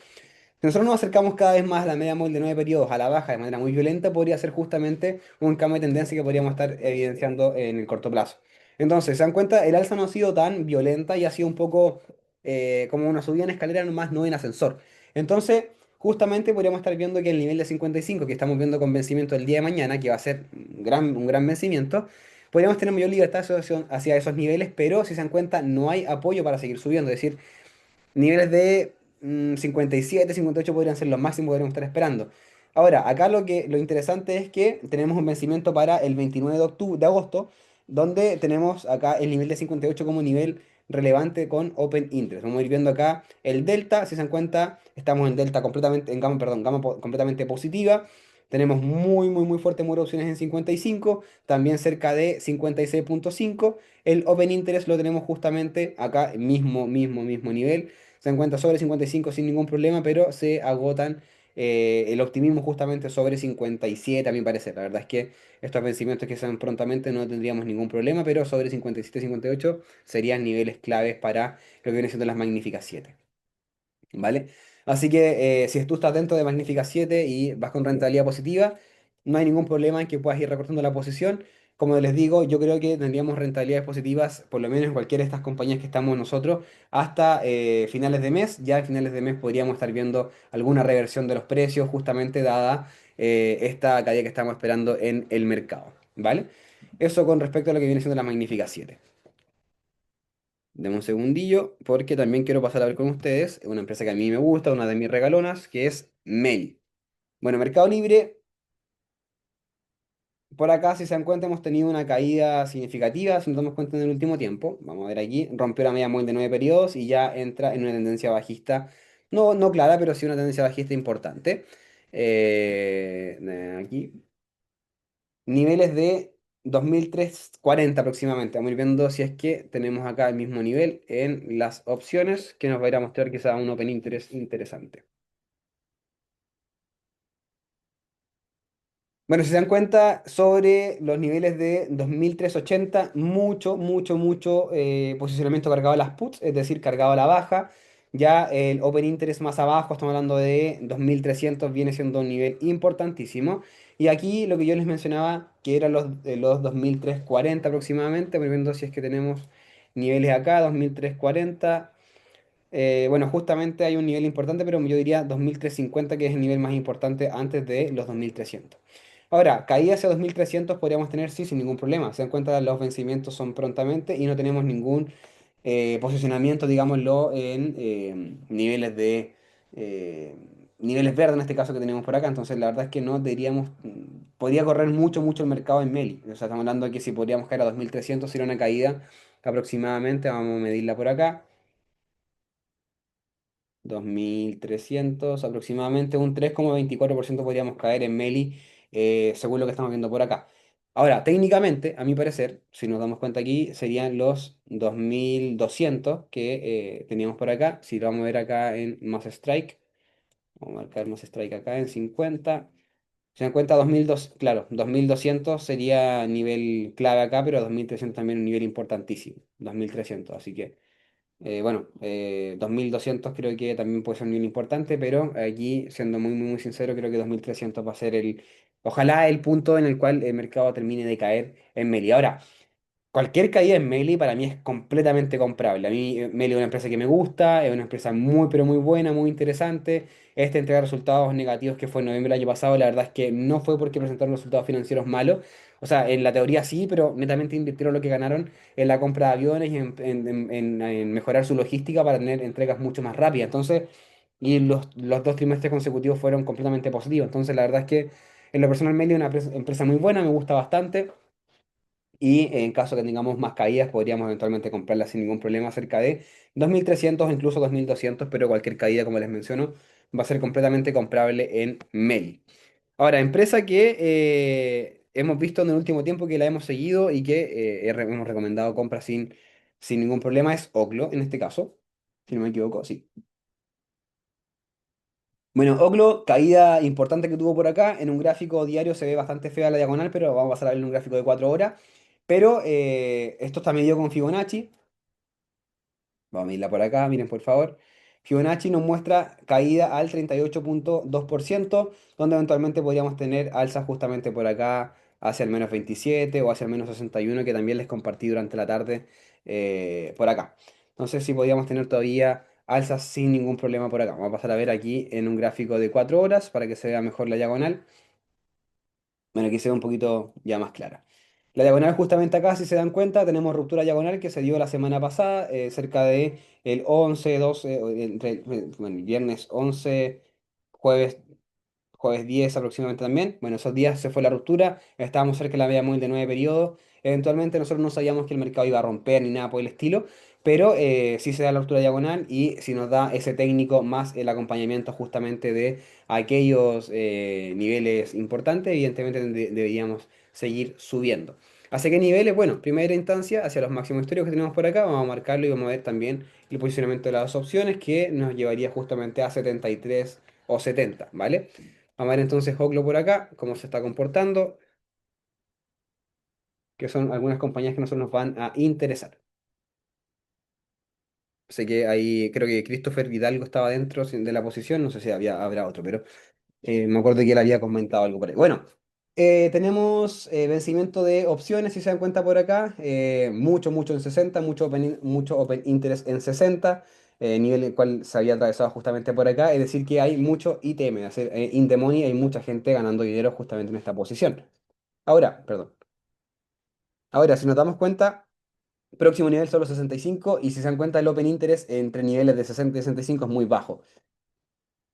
Si nosotros nos acercamos cada vez más a la media móvil de 9 periodos a la baja de manera muy violenta, podría ser justamente un cambio de tendencia que podríamos estar evidenciando en el corto plazo. Entonces, se dan cuenta, el alza no ha sido tan violenta y ha sido un poco como una subida en escalera, nomás no en ascensor. Entonces, justamente podríamos estar viendo que el nivel de 55 que estamos viendo con vencimiento el día de mañana, que va a ser un gran vencimiento, podríamos tener mayor libertad hacia esos niveles, pero si se dan cuenta, no hay apoyo para seguir subiendo. Es decir, niveles de 57, 58 podrían ser los máximos que podríamos estar esperando. Ahora, acá lo interesante es que tenemos un vencimiento para el 29 de octubre, de agosto, donde tenemos acá el nivel de 58 como nivel relevante con Open Interest. Vamos a ir viendo acá el delta, si se dan cuenta, estamos en delta completamente, en gama, perdón, completamente positiva. Tenemos muy fuerte muro de opciones en 55, también cerca de 56,5. El Open Interest lo tenemos justamente acá, mismo nivel. Se encuentra sobre 55 sin ningún problema, pero se agotan el optimismo justamente sobre 57, a mi parecer. La verdad es que estos vencimientos que sean prontamente no tendríamos ningún problema, pero sobre 57, 58 serían niveles claves para lo que viene siendo las magníficas 7. ¿Vale? Así que si tú estás dentro de Magnífica 7 y vas con rentabilidad positiva, no hay ningún problema en que puedas ir recortando la posición. Como les digo, yo creo que tendríamos rentabilidades positivas, por lo menos en cualquiera de estas compañías que estamos nosotros, hasta finales de mes. Ya a finales de mes podríamos estar viendo alguna reversión de los precios, justamente dada esta caída que estamos esperando en el mercado. ¿Vale? Eso con respecto a lo que viene siendo la Magnífica 7. Deme un segundillo, porque también quiero pasar a ver con ustedes una empresa que a mí me gusta, una de mis regalonas, que es Meli. Bueno, Mercado Libre, por acá, si se dan cuenta, hemos tenido una caída significativa, si nos damos cuenta en el último tiempo. Vamos a ver aquí, rompió la media móvil de 9 periodos y ya entra en una tendencia bajista, no clara, pero sí una tendencia bajista importante. Aquí, niveles de 2340 aproximadamente. Vamos a ir viendo si es que tenemos acá el mismo nivel en las opciones, que nos va a ir a mostrar quizá un Open Interest interesante. Bueno, si se dan cuenta, sobre los niveles de 2380, mucho posicionamiento cargado a las puts, es decir, cargado a la baja. Ya el Open Interest más abajo, estamos hablando de 2300, viene siendo un nivel importantísimo. Y aquí lo que yo les mencionaba, que eran los 2340 aproximadamente, voy viendo si es que tenemos niveles acá, 2340. Bueno, justamente hay un nivel importante, pero yo diría 2350, que es el nivel más importante antes de los 2300. Ahora, caída hacia 2300 podríamos tener, sí, sin ningún problema. Se dan cuenta, los vencimientos son prontamente y no tenemos ningún posicionamiento, digámoslo, en niveles de niveles verdes en este caso que tenemos por acá. Entonces, la verdad es que no deberíamos, podría correr mucho, mucho el mercado en Meli. O sea, estamos hablando de que si podríamos caer a 2300 sería una caída aproximadamente, vamos a medirla por acá. 2300 aproximadamente, un 3,24% podríamos caer en Meli, según lo que estamos viendo por acá. Ahora, técnicamente, a mi parecer, si nos damos cuenta aquí, serían los 2200 que teníamos por acá. Si lo vamos a ver acá en Mass Strike, vamos a marcar Mass Strike acá en 50. Se dan cuenta 2200, claro, 2200 sería nivel clave acá, pero 2300 también un nivel importantísimo, 2300, así que... bueno, 2200 creo que también puede ser un nivel importante, pero aquí, siendo muy, muy, muy sincero, creo que 2300 va a ser ojalá el punto en el cual el mercado termine de caer en Meli. Ahora, cualquier caída en Meli para mí es completamente comprable. A mí Meli es una empresa que me gusta, es una empresa muy pero muy buena, muy interesante. Este entrega resultados negativos que fue en noviembre del año pasado, la verdad es que no fue porque presentaron resultados financieros malos. O sea, en la teoría sí, pero netamente invirtieron lo que ganaron en la compra de aviones y en mejorar su logística para tener entregas mucho más rápidas. Entonces, y los dos trimestres consecutivos fueron completamente positivos. Entonces, la verdad es que en lo personal Meli es una empresa muy buena, me gusta bastante. Y en caso que tengamos más caídas, podríamos eventualmente comprarla sin ningún problema cerca de 2300 o incluso 2200, pero cualquier caída, como les menciono, va a ser completamente comprable en Meli. Ahora, empresa que hemos visto en el último tiempo que la hemos seguido y que hemos recomendado compra sin ningún problema es Oklo, en este caso, si no me equivoco, sí. Bueno, Oklo, caída importante que tuvo por acá. En un gráfico diario se ve bastante fea la diagonal, pero vamos a pasar a ver en un gráfico de 4 horas. Pero esto está medido con Fibonacci. Vamos a mirarla por acá, miren por favor. Fibonacci nos muestra caída al 38,2%, donde eventualmente podríamos tener alza justamente por acá hacia el menos 27 o hacia el menos 61, que también les compartí durante la tarde por acá. Entonces sí podríamos tener todavía alzas sin ningún problema por acá. Vamos a pasar a ver aquí en un gráfico de 4 horas para que se vea mejor la diagonal. Bueno, aquí se ve un poquito ya más clara. La diagonal justamente acá, si se dan cuenta, tenemos ruptura diagonal que se dio la semana pasada, cerca de el 11 12 bueno, el viernes 11 jueves jueves 10 aproximadamente también. Bueno, esos días se fue la ruptura, estábamos cerca de la media móvil de 9 periodos. Eventualmente nosotros no sabíamos que el mercado iba a romper ni nada por el estilo, pero sí se da la ruptura diagonal y si nos da ese técnico más el acompañamiento justamente de aquellos niveles importantes, evidentemente deberíamos seguir subiendo. ¿Hacia qué niveles? Bueno, primera instancia, hacia los máximos históricos que tenemos por acá, vamos a marcarlo y vamos a ver también el posicionamiento de las dos opciones que nos llevaría justamente a 73 o 70, ¿vale? Vamos a ver entonces Oklo por acá, cómo se está comportando, que son algunas compañías que a nosotros nos van a interesar. Sé que ahí creo que Christopher Hidalgo estaba dentro de la posición, no sé si habrá otro, pero me acuerdo que él había comentado algo por ahí. Bueno, tenemos vencimiento de opciones, si se dan cuenta por acá, mucho, mucho en 60, mucho open interest en 60, nivel el cual se había atravesado justamente por acá, es decir, que hay mucho ITM, es decir, in the money, hay mucha gente ganando dinero justamente en esta posición. Ahora, perdón. Ahora, si nos damos cuenta, próximo nivel son los 65 y si se dan cuenta el Open Interest entre niveles de 60 y 65 es muy bajo.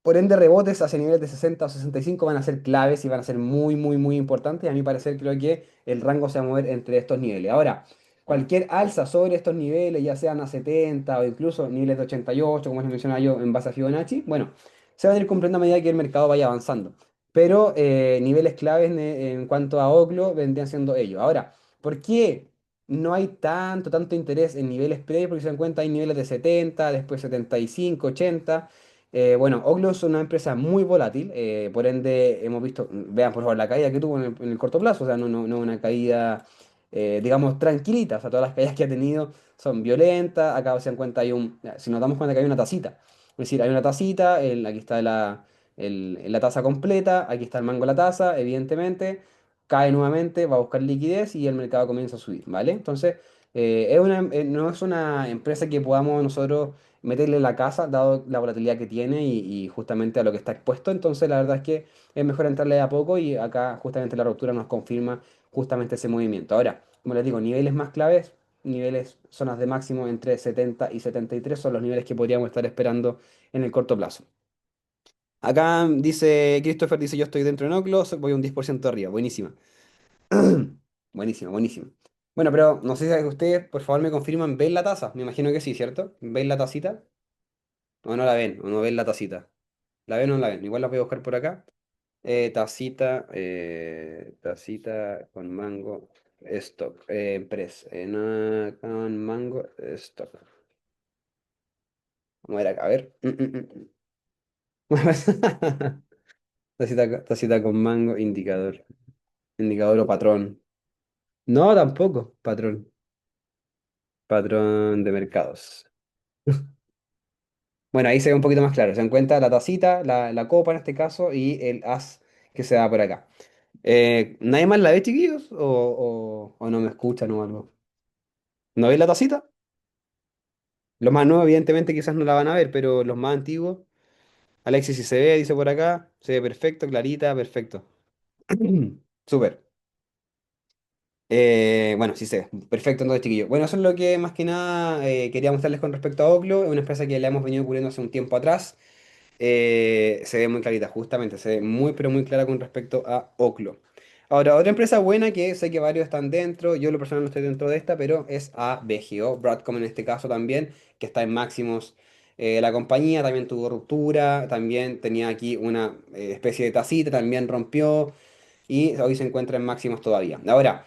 Por ende, rebotes hacia niveles de 60 o 65 van a ser claves y van a ser muy, muy, muy importantes. A mi parecer, creo que el rango se va a mover entre estos niveles. Ahora, cualquier alza sobre estos niveles, ya sean a 70 o incluso niveles de 88, como les mencionaba yo, en base a Fibonacci, bueno, se van a ir cumpliendo a medida que el mercado vaya avanzando. Pero niveles claves en cuanto a Oclo vendrían siendo ellos. Ahora, ¿por qué no hay tanto interés en niveles pre? Porque se dan cuenta, hay niveles de 70, después 75, 80. Bueno, Oglo es una empresa muy volátil, por ende hemos visto, vean por favor la caída que tuvo en el corto plazo, o sea, no una caída, digamos, tranquilita, o sea, todas las caídas que ha tenido son violentas, acá se dan cuenta, si nos damos cuenta que hay una tacita, es decir, hay una tacita, aquí está la taza completa, aquí está el mango de la taza, evidentemente, cae nuevamente, va a buscar liquidez y el mercado comienza a subir, ¿vale? Entonces, no es una empresa que podamos nosotros meterle la casa, dado la volatilidad que tiene y justamente a lo que está expuesto. Entonces, la verdad es que es mejor entrarle de a poco y acá justamente la ruptura nos confirma justamente ese movimiento. Ahora, como les digo, niveles más claves, niveles, zonas de máximo entre 70 y 73 son los niveles que podríamos estar esperando en el corto plazo. Acá dice, Christopher dice, yo estoy dentro de Oclo, voy un 10% arriba. Buenísima. Buenísima, buenísima. Bueno, pero no sé si ustedes, por favor, me confirman, ¿ven la taza? Me imagino que sí, ¿cierto? ¿Ven la tacita? ¿O no la ven? ¿O no ven la tacita? ¿La ven o no la ven? Igual la voy a buscar por acá. Tacita con mango stock. Press. No, con mango stock. Vamos a ver acá, a ver. Tacita con mango, indicador. Indicador o patrón. No, tampoco. Patrón. Patrón de mercados. Bueno, ahí se ve un poquito más claro. Se encuentra la tacita, la copa en este caso, y el as que se da por acá. ¿Nadie más la ve, chiquillos? ¿O no me escuchan o algo? ¿No veis la tacita? Los más nuevos, evidentemente, quizás no la van a ver, pero los más antiguos. Alexis, si se ve, dice por acá. Se ve perfecto, clarita, perfecto. Súper. Bueno, sí se ve. Perfecto, entonces, chiquillos. Bueno, eso es lo que más que nada quería mostrarles con respecto a Oclo. Es una empresa que la hemos venido cubriendo hace un tiempo atrás. Se ve muy clarita, justamente, se ve muy, pero muy clara con respecto a Oclo. Ahora, otra empresa buena que sé que varios están dentro, yo lo personal no estoy dentro de esta, pero es ABGO, Broadcom en este caso también, que está en máximos. La compañía también tuvo ruptura, también tenía aquí una especie de tacita, también rompió y hoy se encuentra en máximos todavía. Ahora,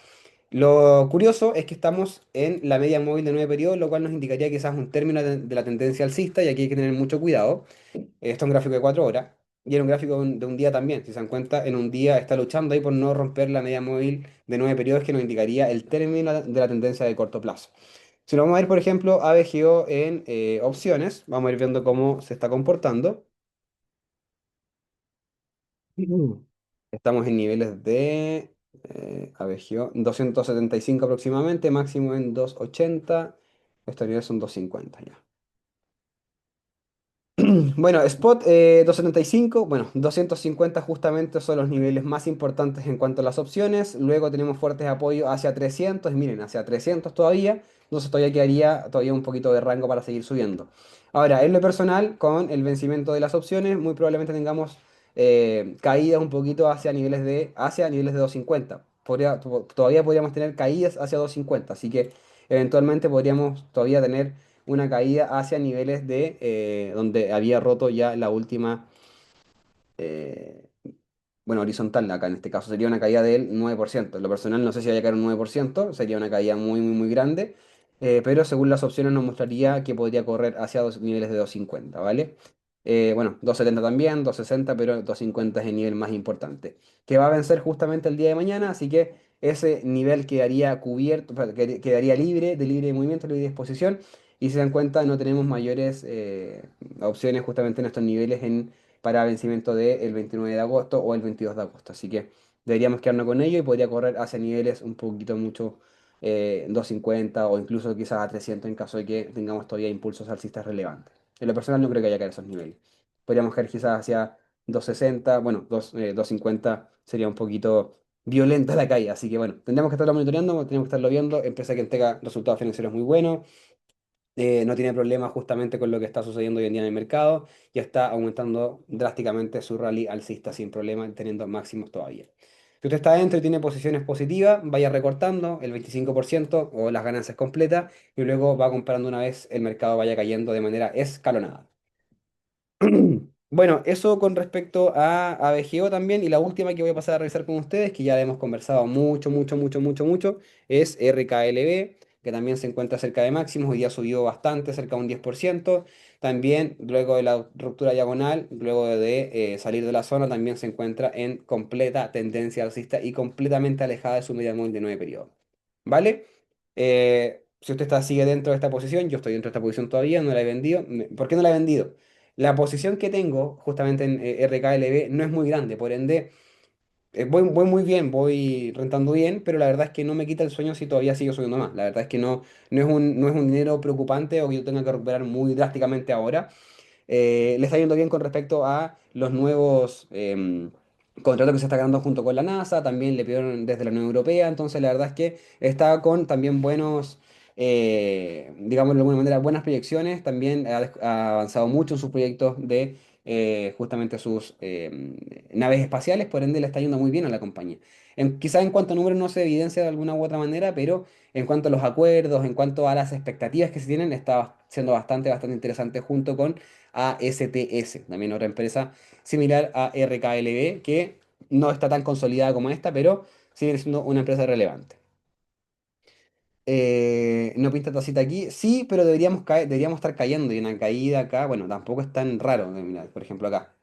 lo curioso es que estamos en la media móvil de 9 periodos, lo cual nos indicaría quizás un término de la tendencia alcista y aquí hay que tener mucho cuidado. Esto es un gráfico de 4 horas y era un gráfico de un día también. Si se dan cuenta, en un día está luchando ahí por no romper la media móvil de 9 periodos que nos indicaría el término de la tendencia de corto plazo. Si lo vamos a ver, por ejemplo, ABGO en opciones, vamos a ir viendo cómo se está comportando. Mm. Estamos en niveles de ABGO 275 aproximadamente, máximo en 280. Estos niveles son 250 ya. Bueno, Spot 275, bueno, 250 justamente son los niveles más importantes en cuanto a las opciones. Luego tenemos fuertes apoyos hacia 300, y miren, hacia 300 todavía. Entonces todavía quedaría todavía un poquito de rango para seguir subiendo. Ahora, en lo personal, con el vencimiento de las opciones, muy probablemente tengamos caídas un poquito hacia niveles de 250. Todavía podríamos tener caídas hacia 250, así que eventualmente podríamos todavía tener una caída hacia niveles de donde había roto ya la última, eh, bueno, horizontal acá en este caso, sería una caída del 9%. En lo personal no sé si vaya a caer un 9%, sería una caída muy, muy, muy grande, pero según las opciones nos mostraría que podría correr hacia niveles de 250, ¿vale? Bueno, 270 también, 260, pero 250 es el nivel más importante, que va a vencer justamente el día de mañana, así que ese nivel quedaría cubierto, quedaría libre, de libre movimiento, libre disposición, y si se dan cuenta no tenemos mayores opciones justamente en estos niveles para vencimiento del 29 de agosto o el 22 de agosto. Así que deberíamos quedarnos con ello y podría correr hacia niveles un poquito mucho 250 o incluso quizás a 300 en caso de que tengamos todavía impulsos alcistas relevantes. En lo personal no creo que haya que caer esos niveles. Podríamos caer quizás hacia 260, bueno, 250 sería un poquito violenta la caída. Así que bueno, tendríamos que estarlo monitoreando, tenemos que estarlo viendo. Empresa que entrega resultados financieros muy buenos, no tiene problemas justamente con lo que está sucediendo hoy en día en el mercado y está aumentando drásticamente su rally alcista sin problema, teniendo máximos todavía. Si usted está dentro y tiene posiciones positivas, vaya recortando el 25% o las ganancias completas y luego va comprando una vez el mercado vaya cayendo de manera escalonada. Bueno, eso con respecto a BGO también. Y la última que voy a pasar a revisar con ustedes, que ya la hemos conversado mucho, mucho, mucho, mucho, mucho, es RKLB, que también se encuentra cerca de máximos. Hoy día subió bastante, cerca de un 10%. También, luego de la ruptura diagonal, luego de salir de la zona, también se encuentra en completa tendencia alcista y completamente alejada de su media móvil de 9 periodos. ¿Vale? Si usted sigue dentro de esta posición, yo estoy dentro de esta posición todavía, no la he vendido. ¿Por qué no la he vendido? La posición que tengo justamente en RKLB no es muy grande, por ende voy muy bien, voy rentando bien, pero la verdad es que no me quita el sueño si todavía sigo subiendo más. La verdad es que no es un dinero preocupante o que yo tenga que recuperar muy drásticamente ahora. Le está yendo bien con respecto a los nuevos contratos que se está ganando junto con la NASA, también le pidieron desde la Unión Europea, entonces la verdad es que está con también buenos, digamos de alguna manera, buenas proyecciones, también ha avanzado mucho en sus proyectos de justamente sus naves espaciales, por ende le está yendo muy bien a la compañía. Quizás en cuanto a números no se evidencia de alguna u otra manera, pero en cuanto a los acuerdos, en cuanto a las expectativas que se tienen, está siendo bastante interesante junto con ASTS, también otra empresa similar a RKLB, que no está tan consolidada como esta, pero sigue siendo una empresa relevante. No pinta tacita aquí. Sí, pero deberíamos estar cayendo. Y una caída acá, bueno, tampoco es tan raro. Mira, por ejemplo, acá.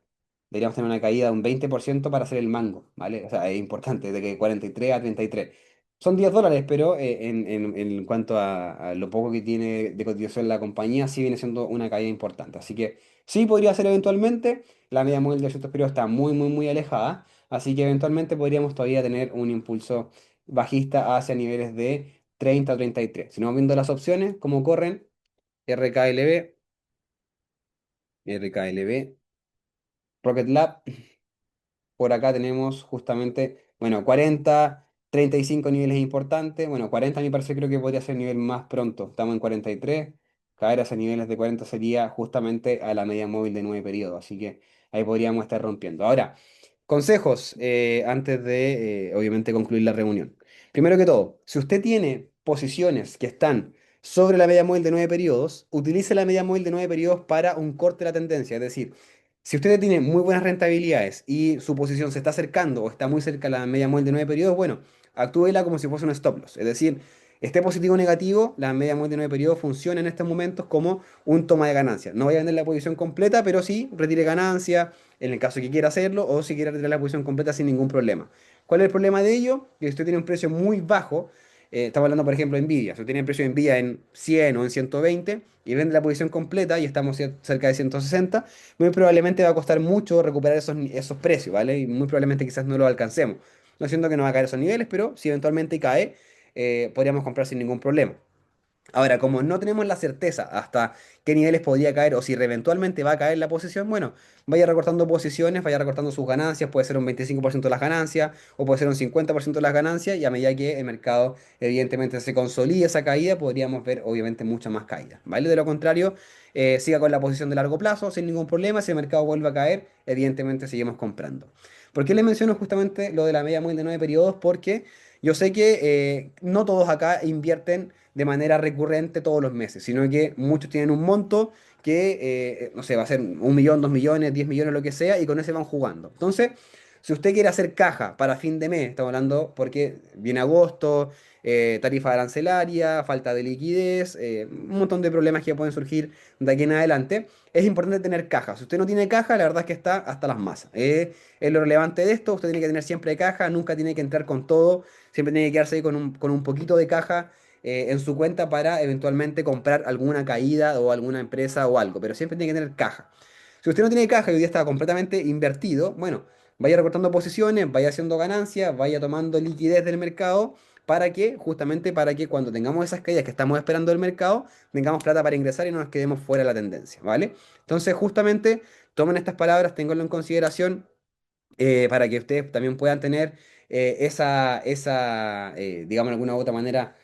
Deberíamos tener una caída de un 20% para hacer el mango, ¿vale? O sea, es importante, de que 43 a 33. Son $10, pero en cuanto a lo poco que tiene de cotización la compañía, sí viene siendo una caída importante. Así que sí podría ser eventualmente. La media móvil de 200 periodos está muy alejada. Así que eventualmente podríamos todavía tener un impulso bajista hacia niveles de 30 a 33. Si no vamos viendo las opciones, cómo corren, RKLB, RKLB, Rocket Lab. Por acá tenemos justamente, bueno, 40, 35 niveles importantes. Bueno, 40 a mi parecer creo que podría ser el nivel más pronto. Estamos en 43. Caer hacia niveles de 40 sería justamente a la media móvil de 9 periodos. Así que ahí podríamos estar rompiendo. Ahora, consejos antes de, obviamente, concluir la reunión. Primero que todo, si usted tiene posiciones que están sobre la media móvil de 9 periodos, utilice la media móvil de 9 periodos para un corte de la tendencia. Es decir, si usted tiene muy buenas rentabilidades y su posición se está acercando o está muy cerca a la media móvil de 9 periodos, bueno, actúela como si fuese un stop loss. Es decir, esté positivo o negativo, la media móvil de 9 periodos funciona en estos momentos como un toma de ganancia. No vaya a vender la posición completa, pero sí retire ganancia en el caso que quiera hacerlo o si quiere retirar la posición completa sin ningún problema. ¿Cuál es el problema de ello? Que usted tiene un precio muy bajo. Estamos hablando, por ejemplo, de Nvidia. Si usted tiene el precio de Nvidia en 100 o en 120 y vende la posición completa y estamos cerca de 160, muy probablemente va a costar mucho recuperar esos precios, ¿vale? Y muy probablemente quizás no lo alcancemos. No siento que no va a caer esos niveles, pero si eventualmente cae, podríamos comprar sin ningún problema. Ahora, como no tenemos la certeza hasta qué niveles podría caer o si eventualmente va a caer la posición, bueno, vaya recortando posiciones, vaya recortando sus ganancias, puede ser un 25% de las ganancias o puede ser un 50% de las ganancias y a medida que el mercado evidentemente se consolide esa caída, podríamos ver obviamente mucha más caída, ¿vale? De lo contrario, siga con la posición de largo plazo sin ningún problema, si el mercado vuelve a caer, evidentemente seguimos comprando. ¿Por qué les menciono justamente lo de la media móvil de 9 periodos? Porque yo sé que no todos acá invierten de manera recurrente todos los meses, sino que muchos tienen un monto que, no sé, va a ser 1 millón, 2 millones, 10 millones, lo que sea, y con ese van jugando. Entonces, si usted quiere hacer caja para fin de mes, estamos hablando porque viene agosto, tarifa arancelaria, falta de liquidez, un montón de problemas que pueden surgir de aquí en adelante, es importante tener caja. Si usted no tiene caja, la verdad es que está hasta las masas. Es lo relevante de esto, usted tiene que tener siempre caja, nunca tiene que entrar con todo, siempre tiene que quedarse ahí con un poquito de caja en su cuenta para eventualmente comprar alguna caída o alguna empresa o algo, pero siempre tiene que tener caja. Si usted no tiene caja y hoy día está completamente invertido, bueno, vaya recortando posiciones, vaya haciendo ganancias, vaya tomando liquidez del mercado para que, justamente para que cuando tengamos esas caídas que estamos esperando del mercado, tengamos plata para ingresar y no nos quedemos fuera de la tendencia, ¿vale? Entonces, justamente, tomen estas palabras, ténganlo en consideración para que ustedes también puedan tener digamos, de alguna u otra manera,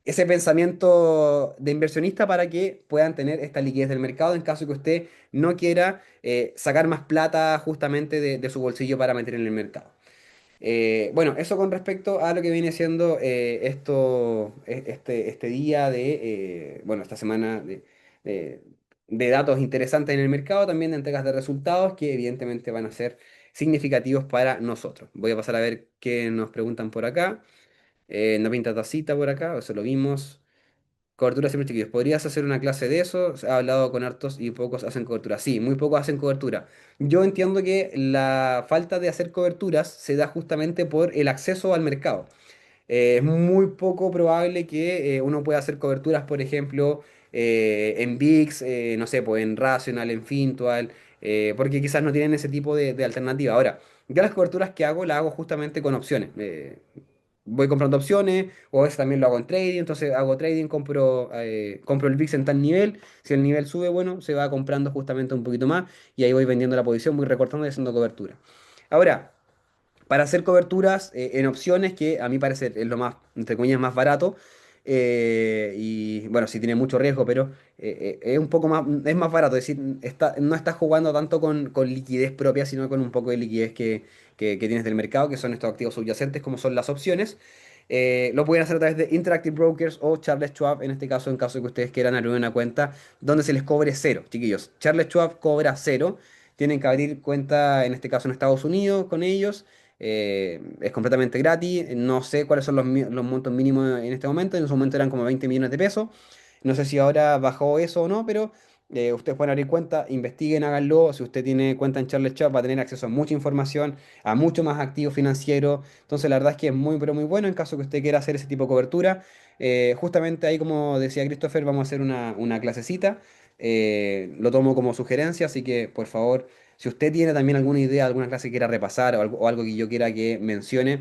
ese pensamiento de inversionista para que puedan tener esta liquidez del mercado en caso que usted no quiera sacar más plata justamente de su bolsillo para meter en el mercado. Bueno, eso con respecto a lo que viene siendo este día bueno, esta semana de- de datos interesantes en el mercado, también de entregas de resultados que evidentemente van a ser significativos para nosotros. Voy a pasar a ver qué nos preguntan por acá. No pinta tacita por acá, eso lo vimos. Cobertura siempre chiquillos. ¿Podrías hacer una clase de eso? Se ha hablado con hartos y pocos hacen cobertura. Sí, muy pocos hacen cobertura. Yo entiendo que la falta de hacer coberturas se da justamente por el acceso al mercado. Es muy poco probable que uno pueda hacer coberturas, por ejemplo, en VIX, no sé, pues en Rational, en Fintual, porque quizás no tienen ese tipo de alternativa. Ahora, yo las coberturas que hago, las hago justamente con opciones. Voy comprando opciones, o a veces también lo hago en trading, entonces hago trading, compro el VIX en tal nivel, si el nivel sube, bueno, se va comprando justamente un poquito más, y ahí voy vendiendo la posición, voy recortando y haciendo cobertura. Ahora, para hacer coberturas en opciones, que a mi parecer es lo más, entre comillas, más barato, Y bueno, sí tiene mucho riesgo, pero es un poco más, es más barato. Es decir, no estás jugando tanto con liquidez propia, sino con un poco de liquidez que tienes del mercado, que son estos activos subyacentes, como son las opciones. Lo pueden hacer a través de Interactive Brokers o Charles Schwab, en este caso, en caso de que ustedes quieran abrir una cuenta donde se les cobre cero, chiquillos. Charles Schwab cobra cero. Tienen que abrir cuenta, en este caso en Estados Unidos, con ellos. Es completamente gratis. No sé cuáles son los montos mínimos en este momento. En su momento eran como 20 millones de pesos. No sé si ahora bajó eso o no, pero ustedes pueden abrir cuenta, investiguen, háganlo. Si usted tiene cuenta en Charles Schwab, va a tener acceso a mucha información, a mucho más activos financieros. Entonces, la verdad es que es muy, pero muy bueno en caso que usted quiera hacer ese tipo de cobertura. Justamente ahí, como decía Christopher, vamos a hacer una clasecita. Lo tomo como sugerencia, así que por favor, si usted tiene también alguna idea, alguna clase que quiera repasar o algo que yo quiera que mencione,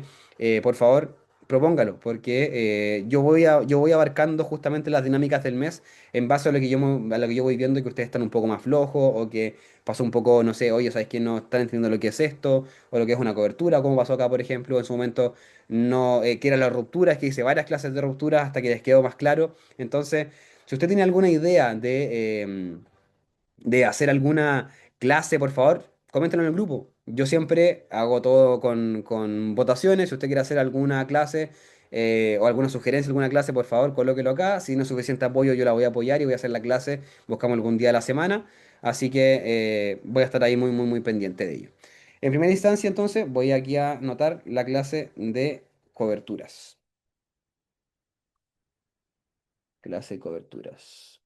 por favor, propóngalo, porque yo voy abarcando justamente las dinámicas del mes en base a lo que a lo que yo voy viendo que ustedes están un poco más flojos o que pasó un poco, no sé, oye, ¿sabes que no están entendiendo lo que es esto? O lo que es una cobertura, como pasó acá, por ejemplo, en su momento, no, que era la ruptura, es que hice varias clases de ruptura hasta que les quedó más claro. Entonces, si usted tiene alguna idea de hacer alguna clase, por favor, coméntenlo en el grupo. Yo siempre hago todo con votaciones. Si usted quiere hacer alguna clase o alguna sugerencia, alguna clase, por favor, colóquelo acá. Si no es suficiente apoyo, yo la voy a apoyar y voy a hacer la clase. Buscamos algún día de la semana. Así que voy a estar ahí muy, muy, muy pendiente de ello. En primera instancia, entonces, voy aquí a anotar la clase de coberturas. Clase de coberturas.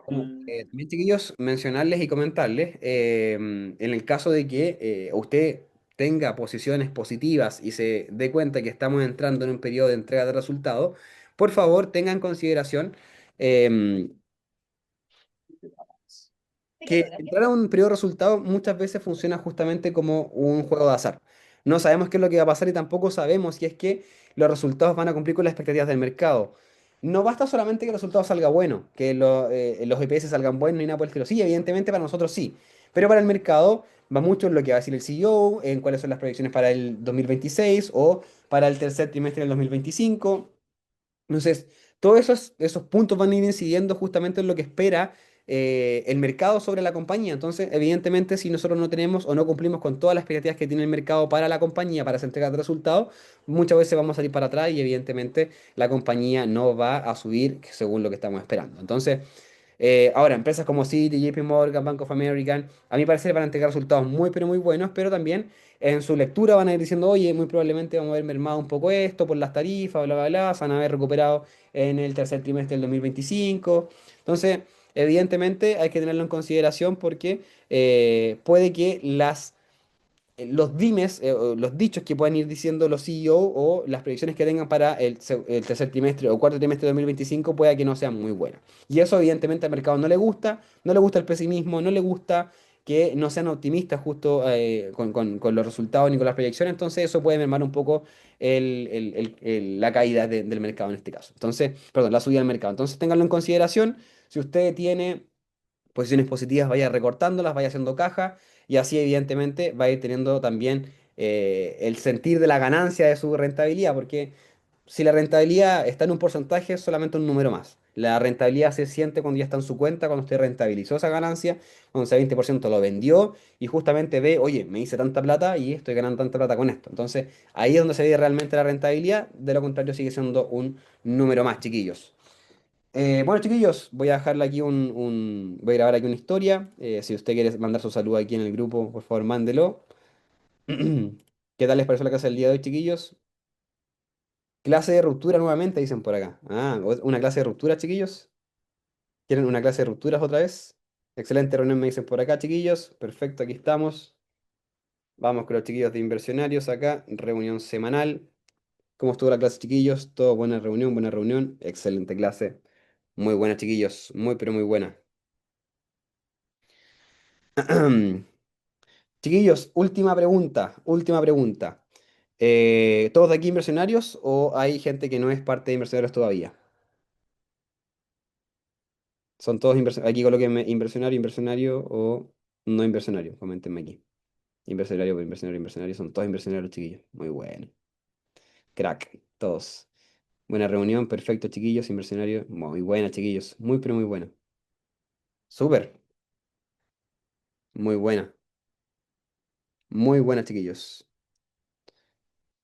Bueno, también, chiquillos, mencionarles y comentarles, en el caso de que usted tenga posiciones positivas y se dé cuenta que estamos entrando en un periodo de entrega de resultados, por favor, tenga en consideración em, que entrar a un periodo de resultados muchas veces funciona justamente como un juego de azar. No sabemos qué es lo que va a pasar y tampoco sabemos si es que los resultados van a cumplir con las expectativas del mercado. No basta solamente que el resultado salga bueno, que los EPS salgan buenos ni nada por el estilo. Sí, evidentemente para nosotros sí, pero para el mercado va mucho en lo que va a decir el CEO, en cuáles son las proyecciones para el 2026 o para el tercer trimestre del 2025. Entonces, todos esos puntos van a ir incidiendo justamente en lo que espera el mercado sobre la compañía. Entonces, evidentemente, si nosotros no tenemos o no cumplimos con todas las expectativas que tiene el mercado para la compañía, para esa entrega de resultados, muchas veces vamos a salir para atrás y evidentemente la compañía no va a subir según lo que estamos esperando. Entonces, ahora, empresas como Citi, JP Morgan, Bank of America, a mi parecer van a entregar resultados muy, pero muy buenos, pero también en su lectura van a ir diciendo, oye, muy probablemente vamos a haber mermado un poco esto por las tarifas, bla, bla, bla, se van a haber recuperado en el tercer trimestre del 2025. Entonces, evidentemente hay que tenerlo en consideración porque puede que los dimes, o los dichos que puedan ir diciendo los CEO o las predicciones que tengan para el tercer trimestre o cuarto trimestre de 2025 pueda que no sean muy buenas. Y eso evidentemente al mercado no le gusta el pesimismo, no le gusta que no sean optimistas justo con los resultados ni con las proyecciones, entonces eso puede mermar un poco la caída del mercado en este caso. Entonces, perdón, la subida del mercado. Entonces, ténganlo en consideración. Si usted tiene posiciones positivas vaya recortándolas, vaya haciendo caja y así evidentemente va a ir teniendo también el sentir de la ganancia de su rentabilidad, porque si la rentabilidad está en un porcentaje es solamente un número más. La rentabilidad se siente cuando ya está en su cuenta, cuando usted rentabilizó esa ganancia, cuando ese 20% lo vendió y justamente ve, oye, me hice tanta plata y estoy ganando tanta plata con esto. Entonces ahí es donde se ve realmente la rentabilidad, de lo contrario sigue siendo un número más, chiquillos. Bueno, chiquillos, voy a dejarle aquí voy a grabar aquí una historia. Si usted quiere mandar su saludo aquí en el grupo, por favor, mándelo. ¿Qué tal les pareció la clase del día de hoy, chiquillos? Clase de ruptura nuevamente, dicen por acá. Ah, una clase de ruptura, chiquillos. ¿Quieren una clase de rupturas otra vez? Excelente reunión, me dicen por acá, chiquillos. Perfecto, aquí estamos. Vamos con los chiquillos de inversionarios acá. Reunión semanal. ¿Cómo estuvo la clase, chiquillos? Todo buena reunión, buena reunión. Excelente clase. Muy buena, chiquillos. Muy, pero muy buena. Chiquillos, última pregunta, última pregunta. ¿Todos de aquí inversionarios o hay gente que no es parte de inversionarios todavía? Son todos inversionarios. Aquí colóquenme inversionario, inversionario o no inversionario. Coméntenme aquí. Inversionario, pues, inversionario, inversionario. Son todos inversionarios, chiquillos. Muy bueno. Crack, todos. Buena reunión, perfecto, chiquillos, inversionario. Muy buena, chiquillos. Muy, pero muy buena. Súper. Muy buena. Muy buena, chiquillos.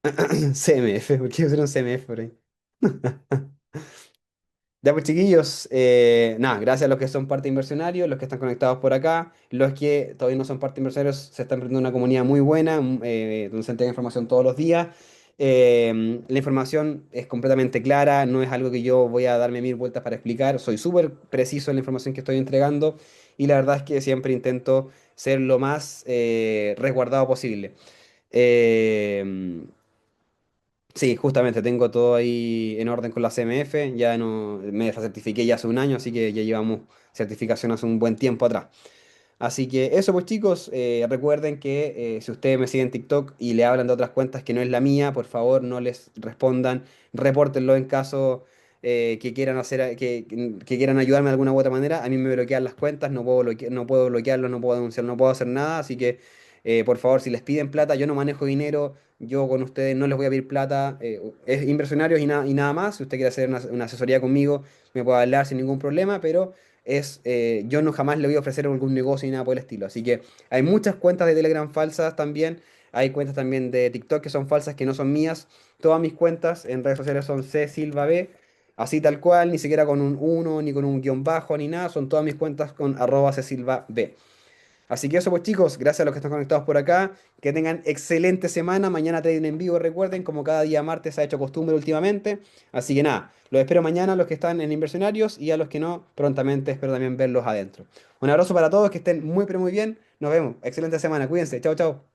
CMF, ¿por qué pusieron CMF por ahí? Ya pues chiquillos, nada, gracias a los que son parte inversionarios, los que están conectados por acá, los que todavía no son parte inversionarios, se están perdiendo una comunidad muy buena, donde se entrega información todos los días. La información es completamente clara, no es algo que yo voy a darme mil vueltas para explicar, soy súper preciso en la información que estoy entregando y la verdad es que siempre intento ser lo más resguardado posible. Eh, Sí, justamente tengo todo ahí en orden con la CMF, ya no me certifiqué ya hace un año, así que ya llevamos certificación hace un buen tiempo atrás. Así que eso pues chicos, recuerden que si ustedes me siguen en TikTok y le hablan de otras cuentas que no es la mía, por favor no les respondan, repórtenlo en caso que quieran hacer, que quieran ayudarme de alguna u otra manera. A mí me bloquean las cuentas, no puedo bloquearlo, no puedo denunciar, no puedo hacer nada, así que por favor si les piden plata, yo no manejo dinero, yo con ustedes no les voy a pedir plata, es inversionarios y nada más. Si usted quiere hacer una asesoría conmigo, me puede hablar sin ningún problema, pero yo no jamás le voy a ofrecer algún negocio ni nada por el estilo. Así que hay muchas cuentas de Telegram falsas también. Hay cuentas también de TikTok que son falsas, que no son mías. Todas mis cuentas en redes sociales son C Silva B, así tal cual, ni siquiera con un uno ni con un guión bajo, ni nada. Son todas mis cuentas con arroba C Silva B. Así que eso pues chicos, gracias a los que están conectados por acá, que tengan excelente semana, mañana trading en vivo, recuerden, como cada día martes se ha hecho costumbre últimamente, así que nada, los espero mañana a los que están en inversionarios y a los que no, prontamente espero también verlos adentro. Un abrazo para todos, que estén muy pero muy bien, nos vemos, excelente semana, cuídense, chao chao.